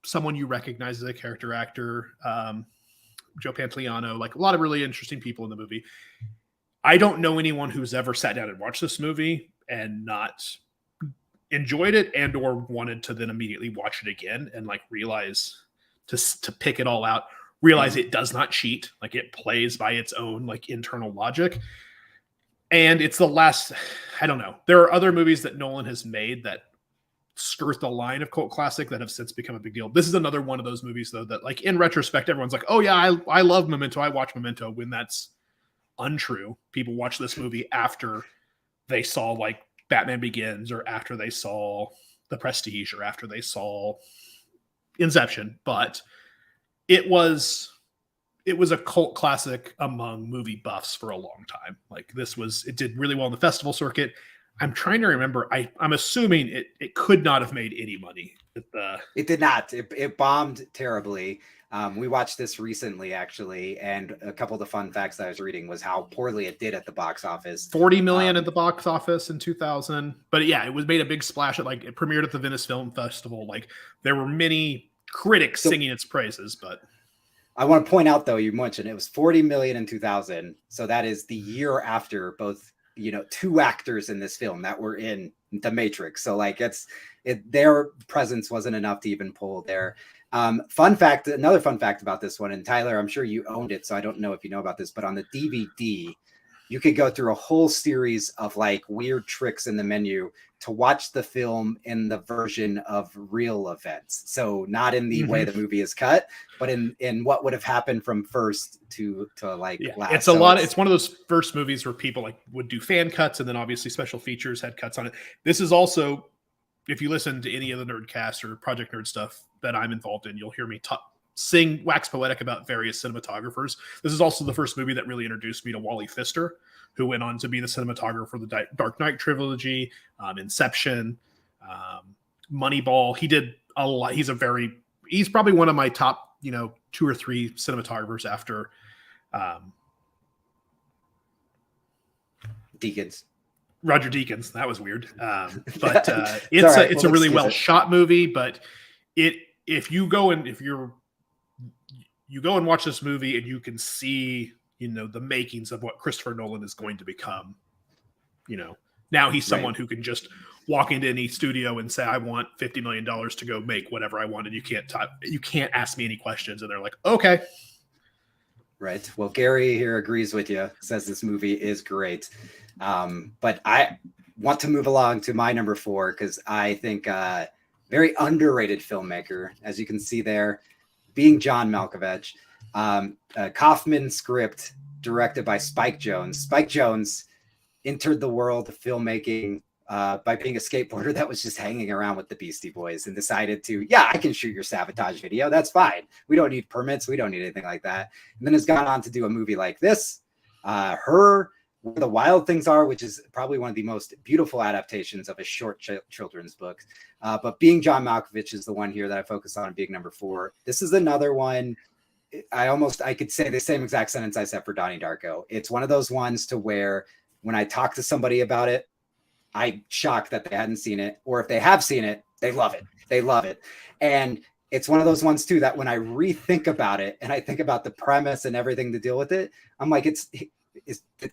someone you recognize as a character actor. Joe Pantoliano, like a lot of really interesting people in the movie. I don't know anyone who's ever sat down and watched this movie and not enjoyed it and or wanted to then immediately watch it again and like realize to pick it all out. Realize it does not cheat, like it plays by its own like internal logic. And it's the last, I don't know. There are other movies that Nolan has made that skirt the line of cult classic that have since become a big deal. This is another one of those movies though that like in retrospect, everyone's like, oh yeah, I love Memento. I watch Memento, when that's untrue. People watch this movie after they saw like Batman Begins or after they saw The Prestige or after they saw Inception, but it was a cult classic among movie buffs for a long time. Like it did really well in the festival circuit. I'm trying to remember. I'm assuming it could not have made any money. It did not. It bombed terribly. We watched this recently, actually, and a couple of the fun facts that I was reading was how poorly it did at the box office. 40 million at the box office in 2000. But yeah, it made a big splash. It premiered at the Venice Film Festival. Like there were many critics singing its praises, but I want to point out though, you mentioned it was 40 million in 2000. So that is the year after both, two actors in this film that were in The Matrix. So like their presence wasn't enough to even pull there. Another fun fact about this one, and Tyler, I'm sure you owned it, so I don't know if you know about this, but on the DVD, you could go through a whole series of like weird tricks in the menu to watch the film in the version of real events. So not in the way the movie is cut, but in what would have happened from first to like last. It's one of those first movies where people like would do fan cuts, and then obviously special features had cuts on it. This is also, if you listen to any of the Nerdcast or Project Nerd stuff that I'm involved in, you'll hear me sing wax poetic about various cinematographers. This is also the first movie that really introduced me to Wally Pfister, who went on to be the cinematographer for the Dark Knight trilogy, Inception, Moneyball. He did a lot. He's probably one of my top, 2 or 3 cinematographers after Deakins. Roger Deakins. That was weird. But it's a really well shot movie, but if you go and watch this movie and you can see, the makings of what Christopher Nolan is going to become, now he's someone who can just walk into any studio and say, I want $50 million to go make whatever I want. And you can't ask me any questions. And they're like, okay. Right. Well, Gary here agrees with you, says this movie is great. But I want to move along to my number 4, because I think very underrated filmmaker, as you can see there, being John Malkovich. Kaufman script, directed by Spike Jonze. Spike Jonze entered the world of filmmaking by being a skateboarder that was just hanging around with the Beastie Boys and decided to, yeah, I can shoot your Sabotage video. That's fine. We don't need permits. We don't need anything like that. And then has gone on to do a movie like this, Her, Where the Wild Things Are, which is probably one of the most beautiful adaptations of a short children's book. But Being John Malkovich is the one here that I focus on being number 4. This is another one. I could say the same exact sentence I said for Donnie Darko. It's one of those ones to where when I talk to somebody about it, I'm shocked that they hadn't seen it, or if they have seen it, they love it. They love it. And it's one of those ones too, that when I rethink about it and I think about the premise and everything to deal with it, I'm like, it's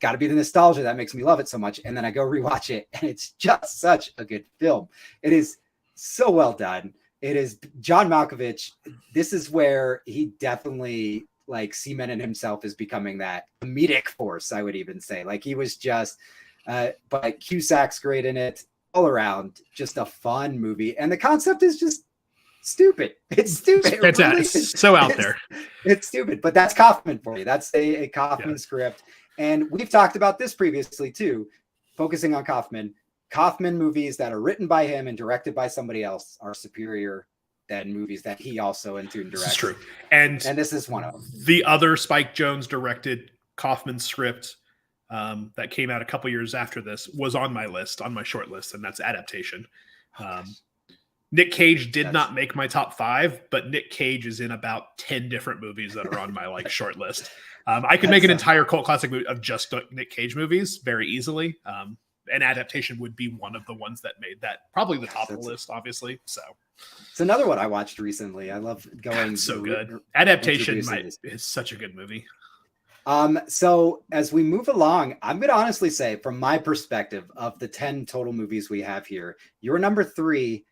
got to be the nostalgia that makes me love it so much. And then I go rewatch it and it's just such a good film. It is so well done. It is John Malkovich. This is where he definitely like cemented himself as becoming that comedic force, I would even say. Like he was just, but Cusack's great in it. All around, just a fun movie. And the concept is just stupid. It's stupid. It's really so out there. It's stupid, but that's Kaufman for you. That's a Kaufman script. And we've talked about this previously too, focusing on Kaufman. Kaufman movies that are written by him and directed by somebody else are superior than movies that he also in tune directs. This is true. And this is one of them. The other Spike Jonze directed Kaufman script that came out a couple years after this was on my list, on my short list, and that's Adaptation. Nick Cage did not make my top 5, but Nick Cage is in about 10 different movies that are on my like short list. I could make an entire cult classic movie of just Nick Cage movies very easily. And Adaptation would be one of the ones that made that probably the top of the list, obviously. So it's another one I watched recently. I love going. So good. Adaptation is such a good movie. So as we move along, I'm going to honestly say from my perspective of the 10 total movies we have here, your number 3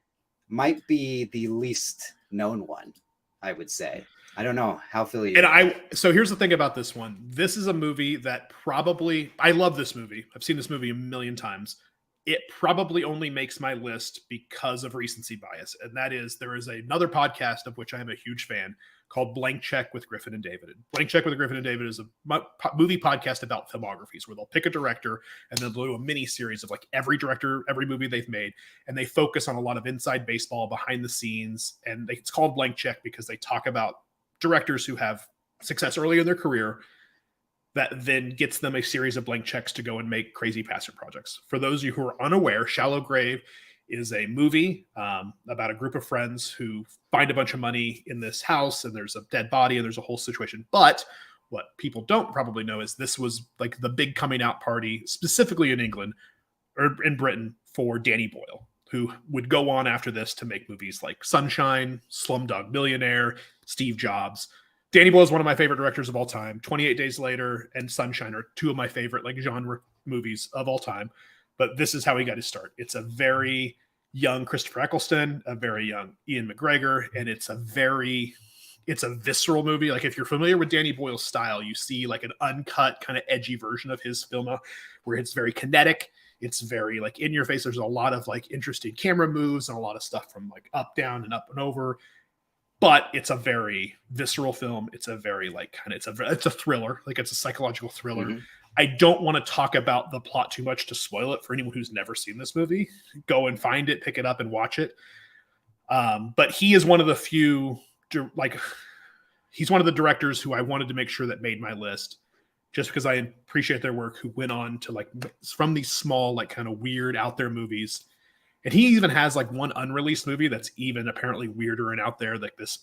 might be the least known one, I would say. I don't know how Phil you. So here's the thing about this one. This is a movie that I love this movie. I've seen this movie a million times. It probably only makes my list because of recency bias. And that is, there is another podcast of which I am a huge fan called Blank Check with Griffin and David. Blank Check with Griffin and David is a movie podcast about filmographies where they'll pick a director and then they'll do a mini series of like every director, every movie they've made. And they focus on a lot of inside baseball, behind the scenes. And it's called Blank Check because they talk about directors who have success early in their career that then gets them a series of blank checks to go and make crazy passion projects. For those of you who are unaware, Shallow Grave is a movie about a group of friends who find a bunch of money in this house and there's a dead body and there's a whole situation. But what people don't probably know is this was like the big coming out party, specifically in England or in Britain, for Danny Boyle, who would go on after this to make movies like Sunshine, Slumdog Millionaire, Steve Jobs. Danny Boyle is one of my favorite directors of all time. 28 Days Later and Sunshine are two of my favorite like genre movies of all time. But this is how he got his start. It's a very young Christopher Eccleston, a very young Ian McGregor, and it's a visceral movie. Like if you're familiar with Danny Boyle's style, you see like an uncut kind of edgy version of his film where it's very kinetic. It's very like in your face. There's a lot of like interesting camera moves and a lot of stuff from like up, down, and up and over. But it's a very visceral film. It's a very like kind of it's a thriller. Like it's a psychological thriller. Mm-hmm. I don't want to talk about the plot too much to spoil it for anyone who's never seen this movie. Go and find it, pick it up, and watch it. But he is one of the few he's one of the directors who I wanted to make sure that made my list. Just because I appreciate their work, who went on to like from these small, like kind of weird out there movies. And he even has like one unreleased movie that's even apparently weirder and out there, like this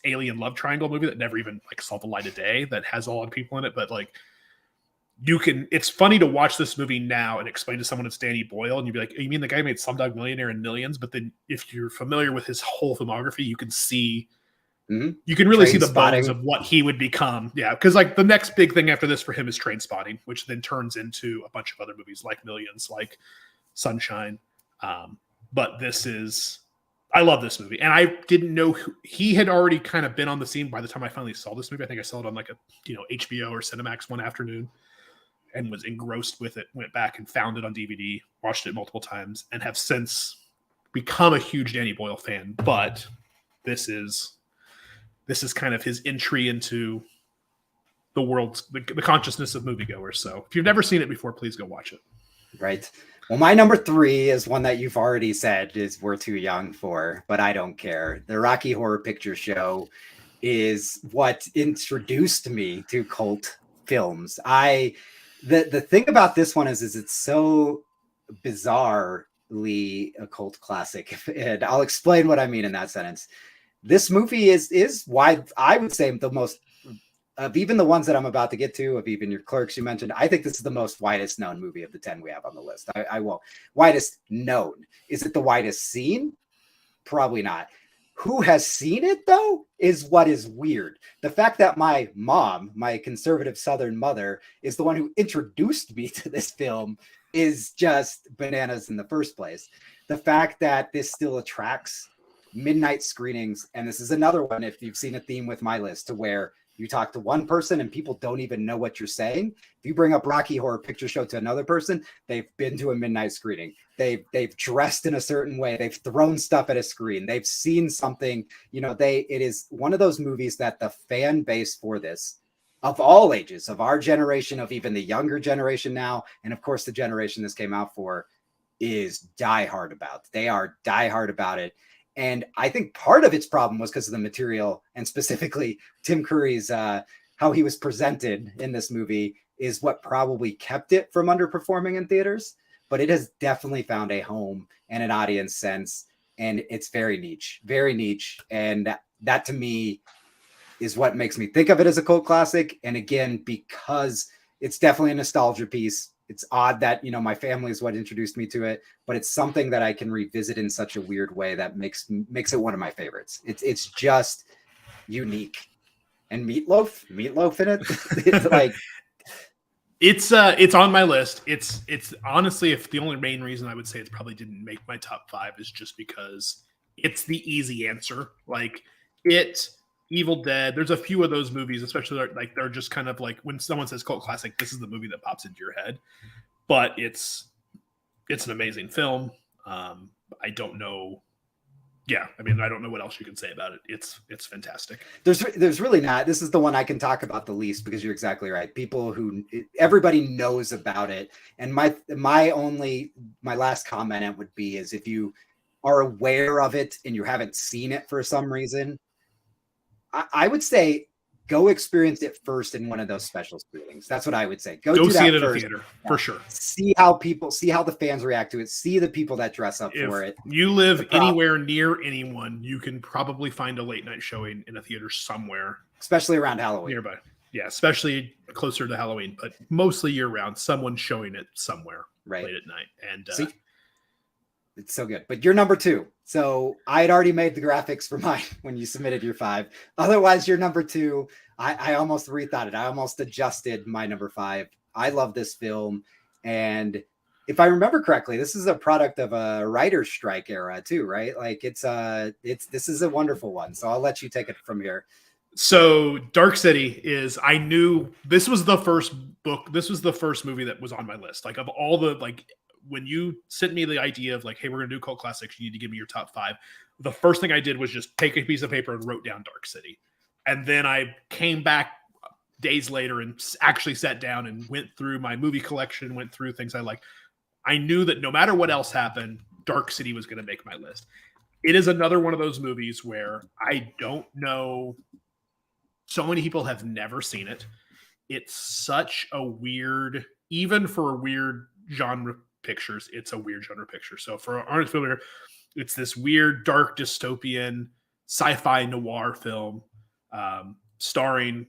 alien love triangle movie that never even like saw the light of day, that has a lot of people in it. But like it's funny to watch this movie now and explain to someone it's Danny Boyle. And you'd be like, you mean the guy made Slumdog Millionaire and Millions? But then if you're familiar with his whole filmography, you can see, you can really see the bones of what he would become. Yeah. Cause like the next big thing after this for him is Trainspotting, which then turns into a bunch of other movies like Millions, like Sunshine. But I love this movie, and I didn't know he had already kind of been on the scene by the time I finally saw this movie. I think I saw it on like a HBO or Cinemax one afternoon and was engrossed with it, went back and found it on DVD, watched it multiple times, and have since become a huge Danny Boyle fan. But this is kind of his entry into the world's the consciousness of moviegoers. So if you've never seen it before, please go watch it. Right. Well, my number 3 is one that you've already said is we're too young for, but I don't care. The Rocky Horror Picture Show is what introduced me to cult films. The thing about this one is it's so bizarrely a cult classic, and I'll explain what I mean in that sentence. This movie is why I would say the most of even the ones that I'm about to get to, of even your Clerks you mentioned. I think this is the most widest known movie of the 10 we have on the list. I won't. Widest known. Is it the widest seen? Probably not. Who has seen it, though, is what is weird. The fact that my mom, my conservative Southern mother, is the one who introduced me to this film is just bananas in the first place. The fact that this still attracts midnight screenings, and this is another one, if you've seen a theme with my list, to where you talk to one person and people don't even know what you're saying. If you bring up Rocky Horror Picture Show to another person, they've been to a midnight screening. They've dressed in a certain way. They've thrown stuff at a screen. They've seen something. It is one of those movies that the fan base for this, of all ages, of our generation, of even the younger generation now, and of course the generation this came out for, is diehard about. They are diehard about it. And I think part of its problem was because of the material, and specifically Tim Curry's how he was presented in this movie is what probably kept it from underperforming in theaters. But it has definitely found a home and an audience sense, and it's very niche. And that to me is what makes me think of it as a cult classic. And again, because it's definitely a nostalgia piece. It's odd that, my family is what introduced me to it, but it's something that I can revisit in such a weird way that makes it one of my favorites. It's just unique. And meatloaf in it. It's like, it's on my list. It's honestly, if the only main reason I would say it probably didn't make my top 5 is just because it's the easy answer. Like Evil Dead. There's a few of those movies, especially like they're just kind of like when someone says cult classic, this is the movie that pops into your head. But it's an amazing film. I don't know. Yeah, I mean, I don't know what else you can say about it. It's fantastic. There's really not. This is the one I can talk about the least because you're exactly right. Everybody knows about it. And my last comment would be is if you are aware of it and you haven't seen it for some reason, I would say go experience it first in one of those special screenings. That's what I would say. Go do see that it in first. A theater for sure. See how the fans react to it. See the people that dress up for it. You live anywhere near anyone, you can probably find a late night showing in a theater somewhere, especially around Halloween. Nearby. Yeah, especially closer to Halloween, but mostly year round. Someone's showing it somewhere late at night, and it's so good. But you're number 2. So I had already made the graphics for mine when you submitted your 5. Otherwise, you're number 2. I almost rethought it. I almost adjusted my number 5. I love this film. And if I remember correctly, this is a product of a writer's strike era too, right? Like this is a wonderful one. So I'll let you take it from here. So Dark City I knew this was the first book. This was the first movie that was on my list. Like of all the, when you sent me the idea of like, hey, we're going to do cult classics, you need to give me your top 5. The first thing I did was just take a piece of paper and wrote down Dark City. And then I came back days later and actually sat down and went through my movie collection, went through things I liked. I knew that no matter what else happened, Dark City was going to make my list. It is another one of those movies where I don't know. So many people have never seen it. It's such a weird, even for weird genre pictures, it's a weird genre picture. So for aren't familiar, it's this weird, dark, dystopian, sci-fi noir film starring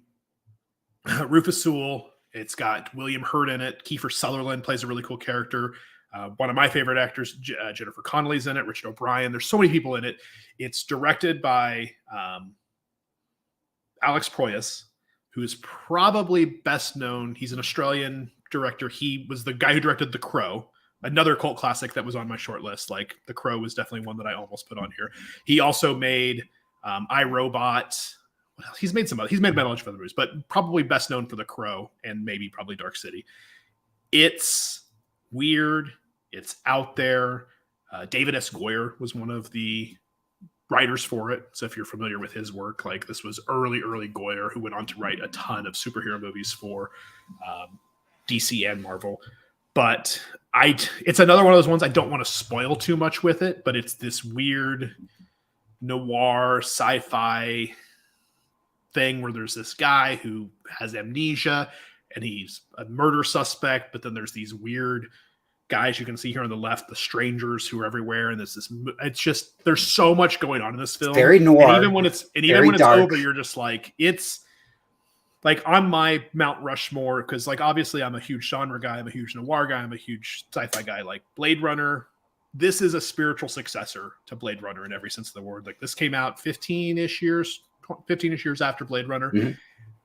Rufus Sewell. It's got William Hurt in it. Kiefer Sutherland plays a really cool character. One of my favorite actors, Jennifer Connelly's in it. Richard O'Brien. There's so many people in it. It's directed by Alex Proyas, who is probably best known. He's an Australian director. He was the guy who directed The Crow, another cult classic that was on my short list. Like The Crow was definitely one that I almost put on here. He also made I, Robot. Well, he's made a bunch of other movies, but probably best known for The Crow and probably Dark City. It's weird. It's out there. David S. Goyer was one of the writers for it. So if you're familiar with his work, like this was early Goyer, who went on to write a ton of superhero movies for DC and Marvel. But it's another one of those ones I don't want to spoil too much with it, but it's this weird noir sci-fi thing where there's this guy who has amnesia and he's a murder suspect, but then there's these weird guys you can see here on the left, the strangers who are everywhere, and it's just there's so much going on in this film. It's very noir. And even when it's over, you're just like, it's like on my Mount Rushmore, because like obviously I'm a huge genre guy, I'm a huge noir guy, I'm a huge sci-fi guy. Like Blade Runner, this is a spiritual successor to Blade Runner in every sense of the word. Like this came out 15-ish years after Blade Runner. Mm-hmm.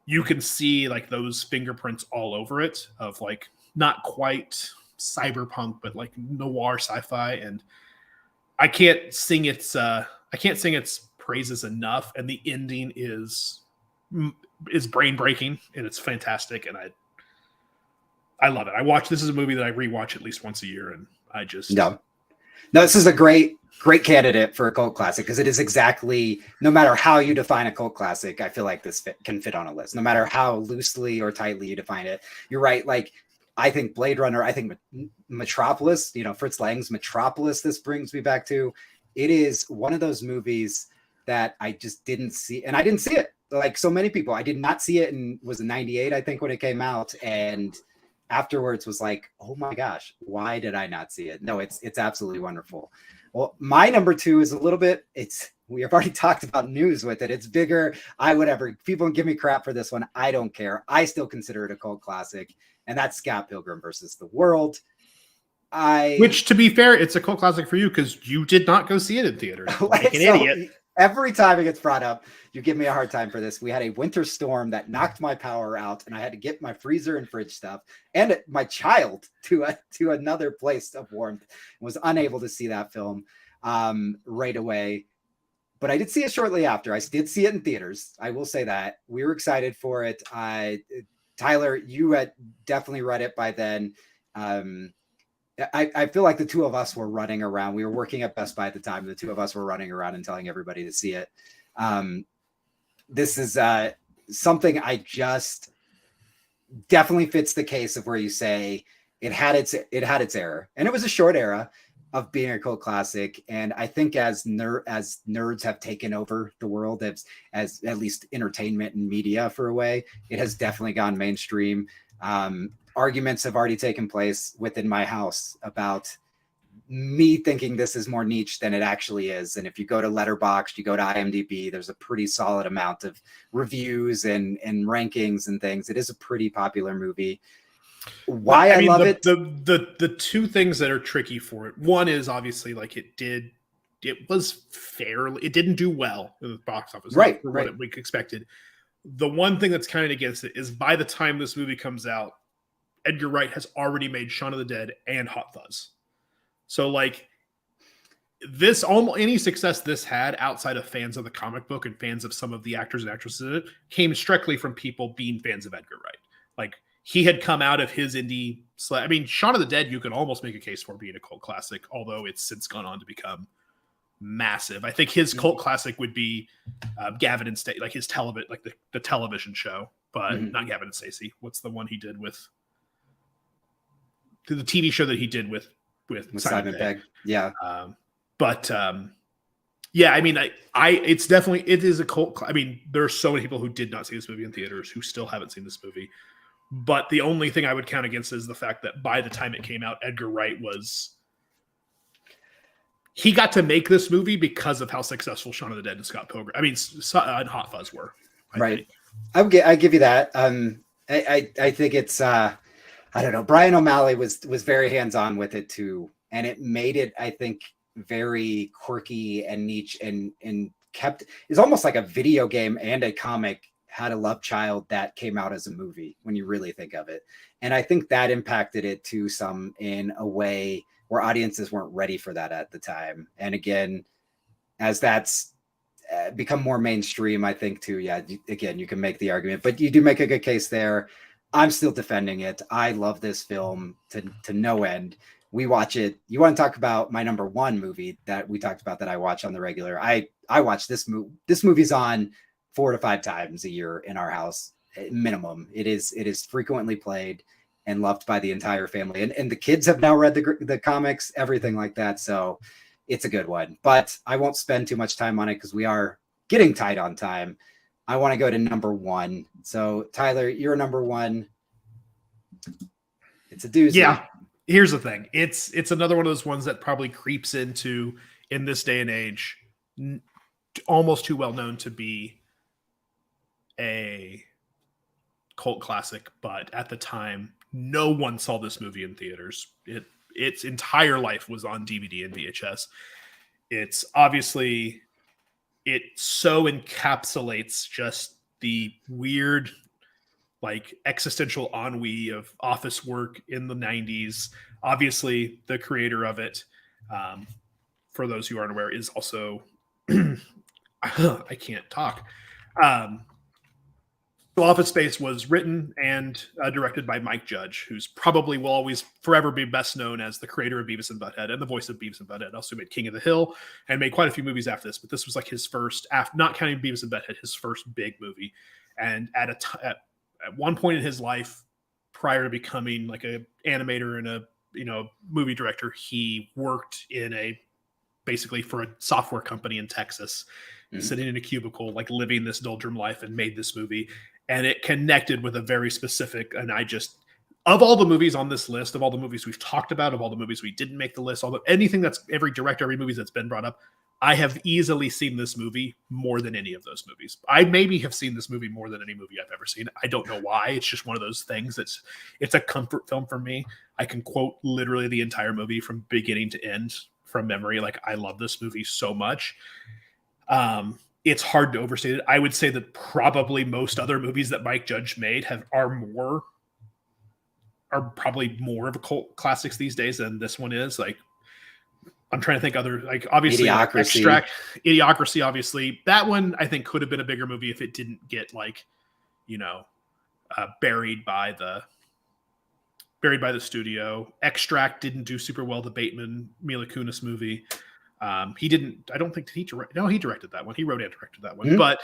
You can see like those fingerprints all over it of like not quite cyberpunk, but like noir sci-fi. And I can't sing its praises enough. And the ending is brain breaking and it's fantastic. And I love it. This is a movie that I rewatch at least once a year. And I just, no, this is a great candidate for a cult classic, because it is exactly, no matter how you define a cult classic, I feel like this can fit on a list, no matter how loosely or tightly you define it. You're right. Like, I think Blade Runner, I think Metropolis, Fritz Lang's Metropolis, this brings me back to, it is one of those movies that I just didn't see. And I didn't see it like so many people. I did not see it, and was in 98, I think, when it came out. And afterwards was like, oh my gosh, why did I not see it? No, it's absolutely wonderful. Well, my number 2 is a little bit, we have already talked about news with it. It's bigger. Whatever. People give me crap for this one. I don't care. I still consider it a cult classic. And that's Scott Pilgrim versus the World. Which, to be fair, it's a cult classic for you because you did not go see it in theaters. Like an idiot. Every time it gets brought up, you give me a hard time for this. We had a winter storm that knocked my power out, and I had to get my freezer and fridge stuff and my child to another place of warmth. Was unable to see that film right away. But I did see it shortly after. I did see it in theaters. I will say that. We were excited for it. Tyler, you had definitely read it by then. I feel like the two of us were running around. We were working at Best Buy at the time. The two of us were running around and telling everybody to see it. This is something I just definitely fits the case of where you say it had its era, and it was a short era of being a cult classic. And I think as nerds have taken over the world as at least entertainment and media for a way, it has definitely gone mainstream. Arguments have already taken place within my house about me thinking this is more niche than it actually is. And if you go to Letterboxd, you go to IMDb, there's a pretty solid amount of reviews and rankings and things. It is a pretty popuar movie. Why I love it. The two things that are tricky for it. One is obviously like it didn't do well in the box office. Right. What we expected. The one thing that's kind of against it is by the time this movie comes out, Edgar Wright has already made Shaun of the Dead and Hot Fuzz. So like this, almost any success this had outside of fans of the comic book and fans of some of the actors and actresses in it came strictly from people being fans of Edgar Wright. Like he had come out of his indie. I mean, Shaun of the Dead, you can almost make a case for being a cult classic, although it's since gone on to become massive. I think his cult classic would be Gavin and Stacey, like his television, like the television show, but not Gavin and Stacey. What's the one he did with the TV show that he did with Simon Pegg? Yeah. Yeah, I mean, it is a cult. I mean, there are so many people who did not see this movie in theaters who still haven't seen this movie. But the only thing I would count against is the fact that by the time it came out, Edgar Wright he got to make this movie because of how successful Shaun of the Dead and Scott Pilgrim, and Hot Fuzz were. Right. I give you that. I think it's, I don't know. Brian O'Malley was very hands-on with it too. And it made it, I think, very quirky and niche and it's almost like a video game and a comic had a love child that came out as a movie when you really think of it. And I think that impacted it to some in a way where audiences weren't ready for that at the time. And again, as that's become more mainstream, I think too, yeah, again, you can make the argument, but you do make a good case there. I'm still defending it. I love this film to no end. we watch it. You want to talk about my number one movie that we talked about that I watch on the regular? I watch this movie. This movie's on 4 to 5 times a year in our house, minimum. It is frequently played and loved by the entire family. And the kids have now read the comics, everything like that. So it's a good one. But I won't spend too much time on it because we are getting tight on time. I want to go to number one. So Tyler, you're number one. It's a doozy. Yeah. Here's the thing. It's another one of those ones that probably creeps into, in this day and age, almost too well known to be a cult classic, but at the time, no one saw this movie in theaters. Its entire life was on DVD and VHS. It's obviously, it so encapsulates just the weird, like, existential ennui of office work in the 90s. Obviously, the creator of it, for those who aren't aware, is also I can't talk. So Office Space was written and directed by Mike Judge, who's probably will always forever be best known as the creator of Beavis and Butthead and the voice of Beavis and Butthead. Also made King of the Hill and made quite a few movies after this, but this was like his first, not counting Beavis and Butthead, his first big movie. And at one point in his life, prior to becoming like a animator and a movie director, he worked in basically for a software company in Texas, sitting in a cubicle, like living this doldrum life, and made this movie. And it connected with a very specific, and of all the movies on this list, of all the movies we've talked about, of all the movies we didn't make the list, every director, every movie that's been brought up, I have easily seen this movie more than any of those movies. I maybe have seen this movie more than any movie I've ever seen. I don't know why. It's just one of those things. It's a comfort film for me. I can quote literally the entire movie from beginning to end from memory. Like, I love this movie so much. It's hard to overstate it. I would say that probably most other movies that Mike Judge made are probably more of a cult classics these days than this one is. Like, I'm trying to think other, like, obviously Idiocracy. Extract, Idiocracy, obviously. That one I think could have been a bigger movie if it didn't get like, buried by the studio. Extract didn't do super well, the Bateman Mila Kunis movie. He didn't, I don't think, he directed that one. He wrote and directed that one. Mm-hmm. But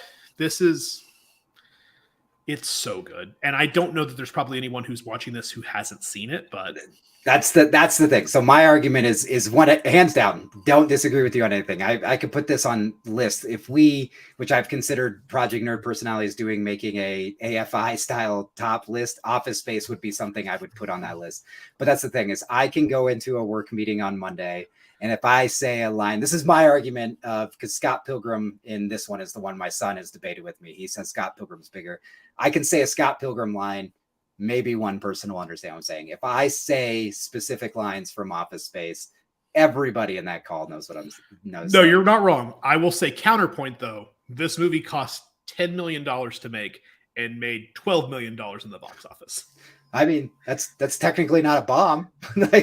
it's so good. And I don't know that there's probably anyone who's watching this who hasn't seen it, but that's the thing. So my argument is one, hands down, don't disagree with you on anything. I could put this on list which I've considered Project Nerd Personalities doing, making a AFI style top list. Office Space would be something I would put on that list. But that's the thing, is I can go into a work meeting on Monday, and if I say a line, this is my argument because Scott Pilgrim in this one is the one my son has debated with me. He says Scott Pilgrim's bigger. I can say a Scott Pilgrim line. Maybe one person will understand what I'm saying. If I say specific lines from Office Space, everybody in that call knows what I'm knows. No, you're not wrong. I will say counterpoint though. This movie cost $10 million to make and made $12 million in the box office. I mean, that's technically not a bomb.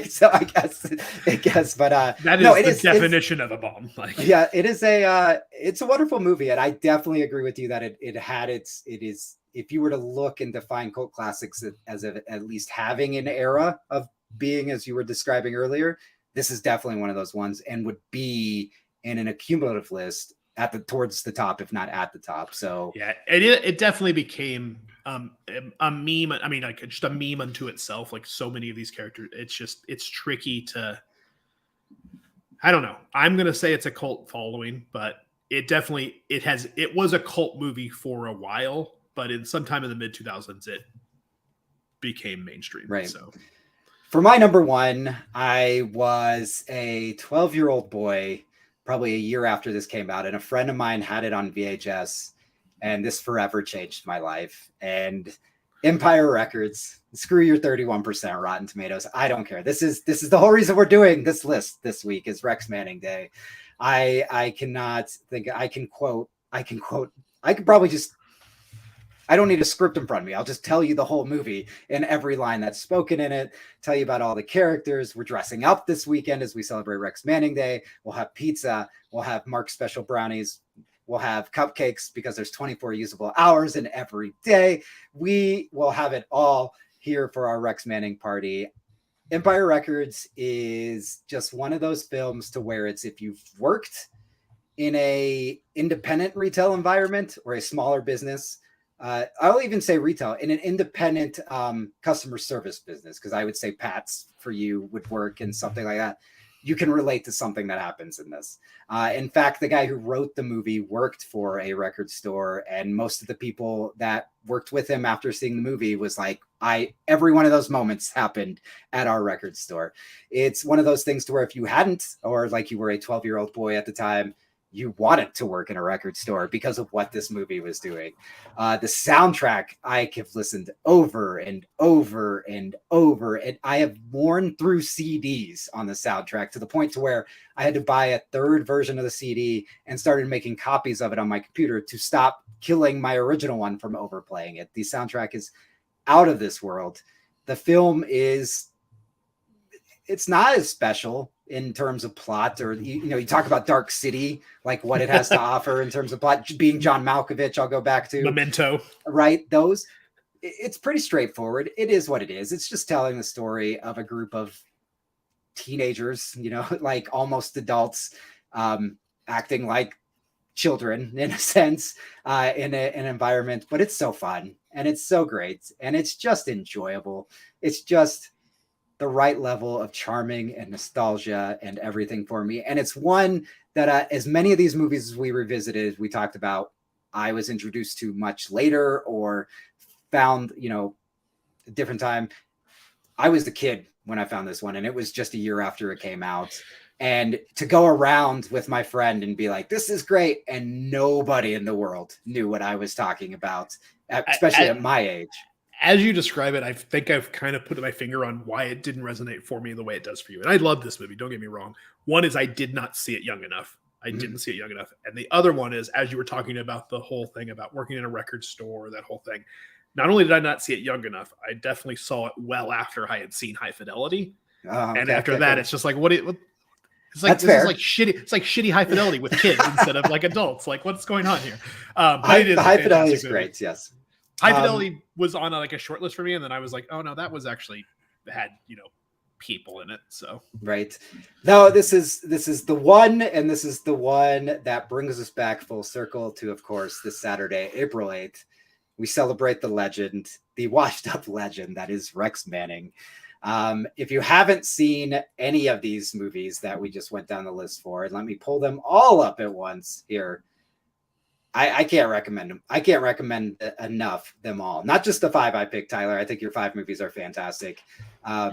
So I guess, but that is the definition of a bomb. Like, yeah, it's a wonderful movie, and I definitely agree with you that it is. If you were to look and define cult classics as at least having an era of being, as you were describing earlier, this is definitely one of those ones, and would be in an accumulative list towards the top, if not at the top. So yeah, it definitely became a meme. I mean, like, just a meme unto itself. Like, so many of these characters, it's tricky to. I don't know. I'm gonna say it's a cult following, but it was a cult movie for a while. But sometime in the mid 2000s, it became mainstream. Right. So, for my number one, I was a 12-year-old boy, probably a year after this came out, and a friend of mine had it on VHS, and this forever changed my life. And Empire Records, screw your 31% Rotten Tomatoes. I don't care. This is the whole reason we're doing this list this week is Rex Manning Day. I cannot think. I could probably just. I don't need a script in front of me. I'll just tell you the whole movie and every line that's spoken in it, tell you about all the characters. We're dressing up this weekend as we celebrate Rex Manning Day. We'll have pizza. We'll have Mark's Special Brownies. We'll have cupcakes because there's 24 usable hours in every day. We will have it all here for our Rex Manning party. Empire Records is just one of those films to where it's, if you've worked in a independent retail environment or a smaller business, I'll even say retail, in an independent customer service business, because I would say Pat's for you would work in something like that. You can relate to something that happens in this. In fact, the guy who wrote the movie worked for a record store, and most of the people that worked with him after seeing the movie was like, every one of those moments happened at our record store. It's one of those things to where if you hadn't, or like you were a 12-year-old boy at the time, you wanted to work in a record store because of what this movie was doing. The soundtrack I have listened over and over and over, and I have worn through CDs on the soundtrack to the point to where I had to buy a third version of the CD and started making copies of it on my computer to stop killing my original one from overplaying it. The soundtrack is out of this world. The film is, it's not as special in terms of plot, or you talk about Dark City, like what it has to offer in terms of plot, being John Malkovich, I'll go back to Memento, right? Those, it's pretty straightforward. It is what it is. It's just telling the story of a group of teenagers, like almost adults, acting like children in a sense, in an environment, but it's so fun and it's so great and it's just enjoyable. It's just the right level of charming and nostalgia and everything for me. And it's one that as many of these movies as we revisited, we talked about, I was introduced to much later or found, a different time. I was the kid when I found this one, and it was just a year after it came out. And to go around with my friend and be like, this is great. And nobody in the world knew what I was talking about, especially at my age. As you describe it, I think I've kind of put my finger on why it didn't resonate for me the way it does for you. And I love this movie, don't get me wrong. One is I did not see it young enough. I didn't see it young enough. And the other one is, as you were talking about the whole thing about working in a record store, that whole thing, not only did I not see it young enough, I definitely saw it well after I had seen High Fidelity. And after that, it's just like, it's like, this is like shitty. It's like shitty High Fidelity with kids instead of like adults. Like, what's going on here? High Fidelity is great. Yes. High Fidelity was on a short list for me, and then I was like, oh no, that was actually had people in it. So right. No, this is the one, and this is the one that brings us back full circle to, of course, this Saturday, April 8th. We celebrate the legend, the washed up legend that is Rex Manning. If you haven't seen any of these movies that we just went down the list for, and let me pull them all up at once here. I can't recommend them. I can't recommend enough them all. Not just the 5 I picked, Tyler. I think your 5 movies are fantastic. I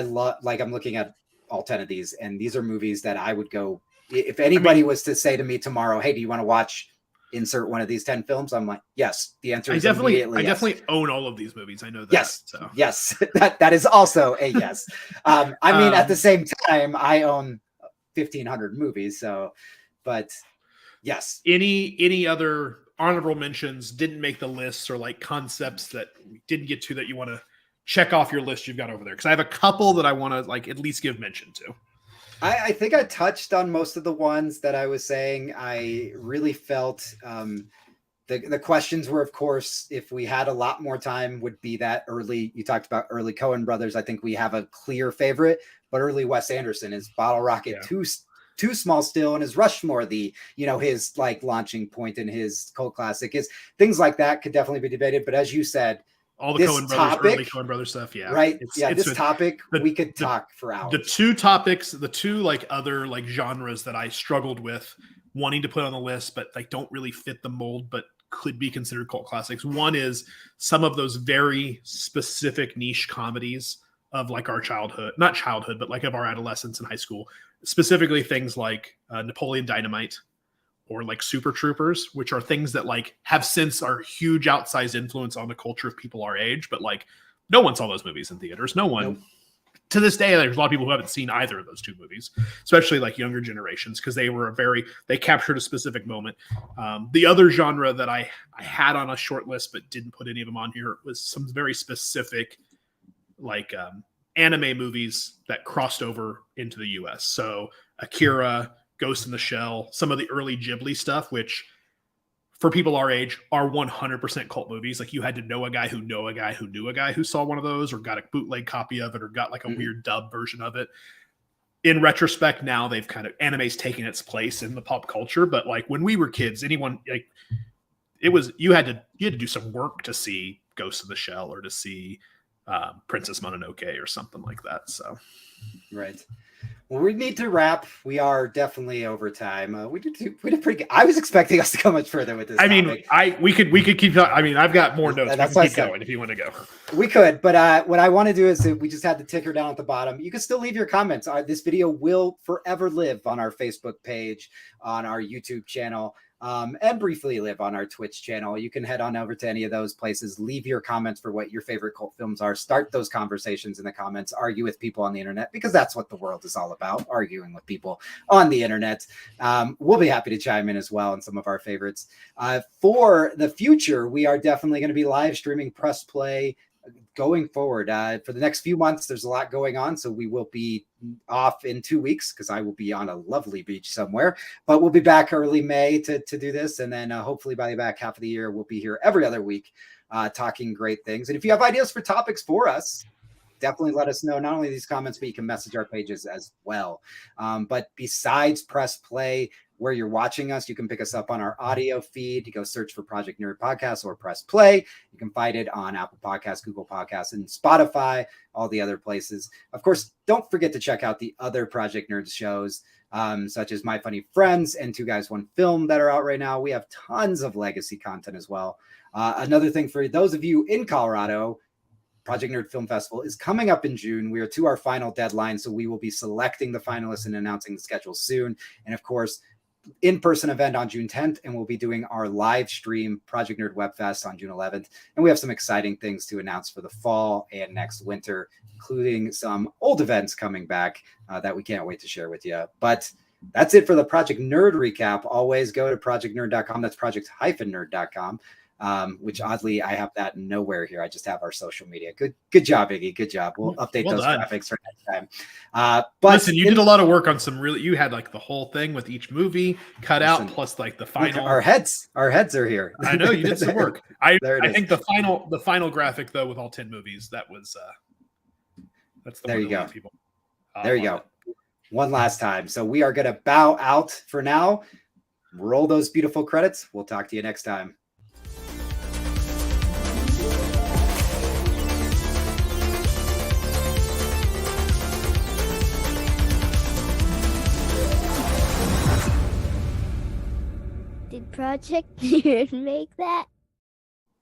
love, like, I'm looking at all 10 of these, and these are movies that I would go, if anybody was to say to me tomorrow, hey, do you want to watch insert one of these 10 films? I'm like, yes. The answer is immediately yes. Definitely own all of these movies. I know that. Yes. So. Yes. That is also a yes. At the same time, I own 1,500 movies. So, but yes. Any other honorable mentions didn't make the list, or like concepts that we didn't get to that you want to check off your list you've got over there? Because I have a couple that I want to like at least give mention to. I think I touched on most of the ones that I was saying. I really felt the questions were, of course, if we had a lot more time, would be that early. You talked about early Coen brothers. I think we have a clear favorite, but early Wes Anderson is Bottle Rocket, Too Small Still, and his Rushmore, his like launching point in his cult classic, is things like that could definitely be debated. But as you said, all the Coen brothers, early Coen brothers stuff, yeah, right, this topic we could talk for hours. The two topics, the two like other like genres that I struggled with wanting to put on the list, but like don't really fit the mold, but could be considered cult classics. One is some of those very specific niche comedies of like our childhood, not childhood, but like of our adolescence and high school. Specifically things like Napoleon Dynamite or like Super Troopers, which are things that like have since are huge outsized influence on the culture of people our age. But like no one saw those movies in theaters. No one to this day. There's a lot of people who haven't seen either of those two movies, especially like younger generations, because they captured a specific moment. The other genre that I had on a short list but didn't put any of them on here was some very specific like anime movies that crossed over into the US. So Akira, Ghost in the Shell, some of the early Ghibli stuff, which for people our age, are 100% cult movies. Like you had to know a guy who knew a guy who knew a guy who saw one of those, or got a bootleg copy of it, or got like a weird dub version of it. In retrospect, now they've kind of anime's taken its place in the pop culture. But like when we were kids, anyone like it was you had to do some work to see Ghost of the Shell or to see Princess Mononoke or something like that. So, right. Well, we need to wrap. We are definitely over time. We did pretty good. I was expecting us to go much further with this. I mean, we could keep. I mean, I've got more notes. That's we can keep going if you want to go. We could, but what I want to do is we just had the ticker down at the bottom. You can still leave your comments. This video will forever live on our Facebook page, on our YouTube channel. And briefly live on our Twitch channel. You can head on over to any of those places, leave your comments for what your favorite cult films are, start those conversations in the comments, argue with people on the internet, because that's what the world is all about, arguing with people on the internet. We'll be happy to chime in as well on some of our favorites. For the future, we are definitely going to be live streaming Press Play going forward. For the next few months, there's a lot going on, so we will be off in 2 weeks because I will be on a lovely beach somewhere, but we'll be back early May to do this, and then hopefully by the back half of the year we'll be here every other week talking great things. And if you have ideas for topics for us, definitely let us know. Not only these comments, but you can message our pages as well. But besides Press Play, where you're watching us, you can pick us up on our audio feed. You go search for Project Nerd Podcast or Press Play. You can find it on Apple Podcasts, Google Podcasts, and Spotify, all the other places. Of course, don't forget to check out the other Project Nerd shows, such as My Funny Friends and Two Guys, One Film that are out right now. We have tons of legacy content as well. Another thing for those of you in Colorado, Project Nerd Film Festival is coming up in June. We are to our final deadline, so we will be selecting the finalists and announcing the schedule soon. And of course, in-person event on June 10th, and we'll be doing our live stream Project Nerd Web Fest on June 11th. And we have some exciting things to announce for the fall and next winter, including some old events coming back that we can't wait to share with you. But that's it for the Project Nerd recap. Always go to projectnerd.com. That's project-nerd.com. Which oddly I have that nowhere here. I just have our social media. Good job, Iggy. Good job. We'll update those graphics for next time. But listen, you did a lot of work on some really. You had like the whole thing with each movie cut out, plus like the final. Our heads are here. I know you did some work. I think the final graphic though with all 10 movies, that was that's the there one you go. People, there you go. One last time. So we are going to bow out for now. Roll those beautiful credits. We'll talk to you next time. Did Project Nerd make that?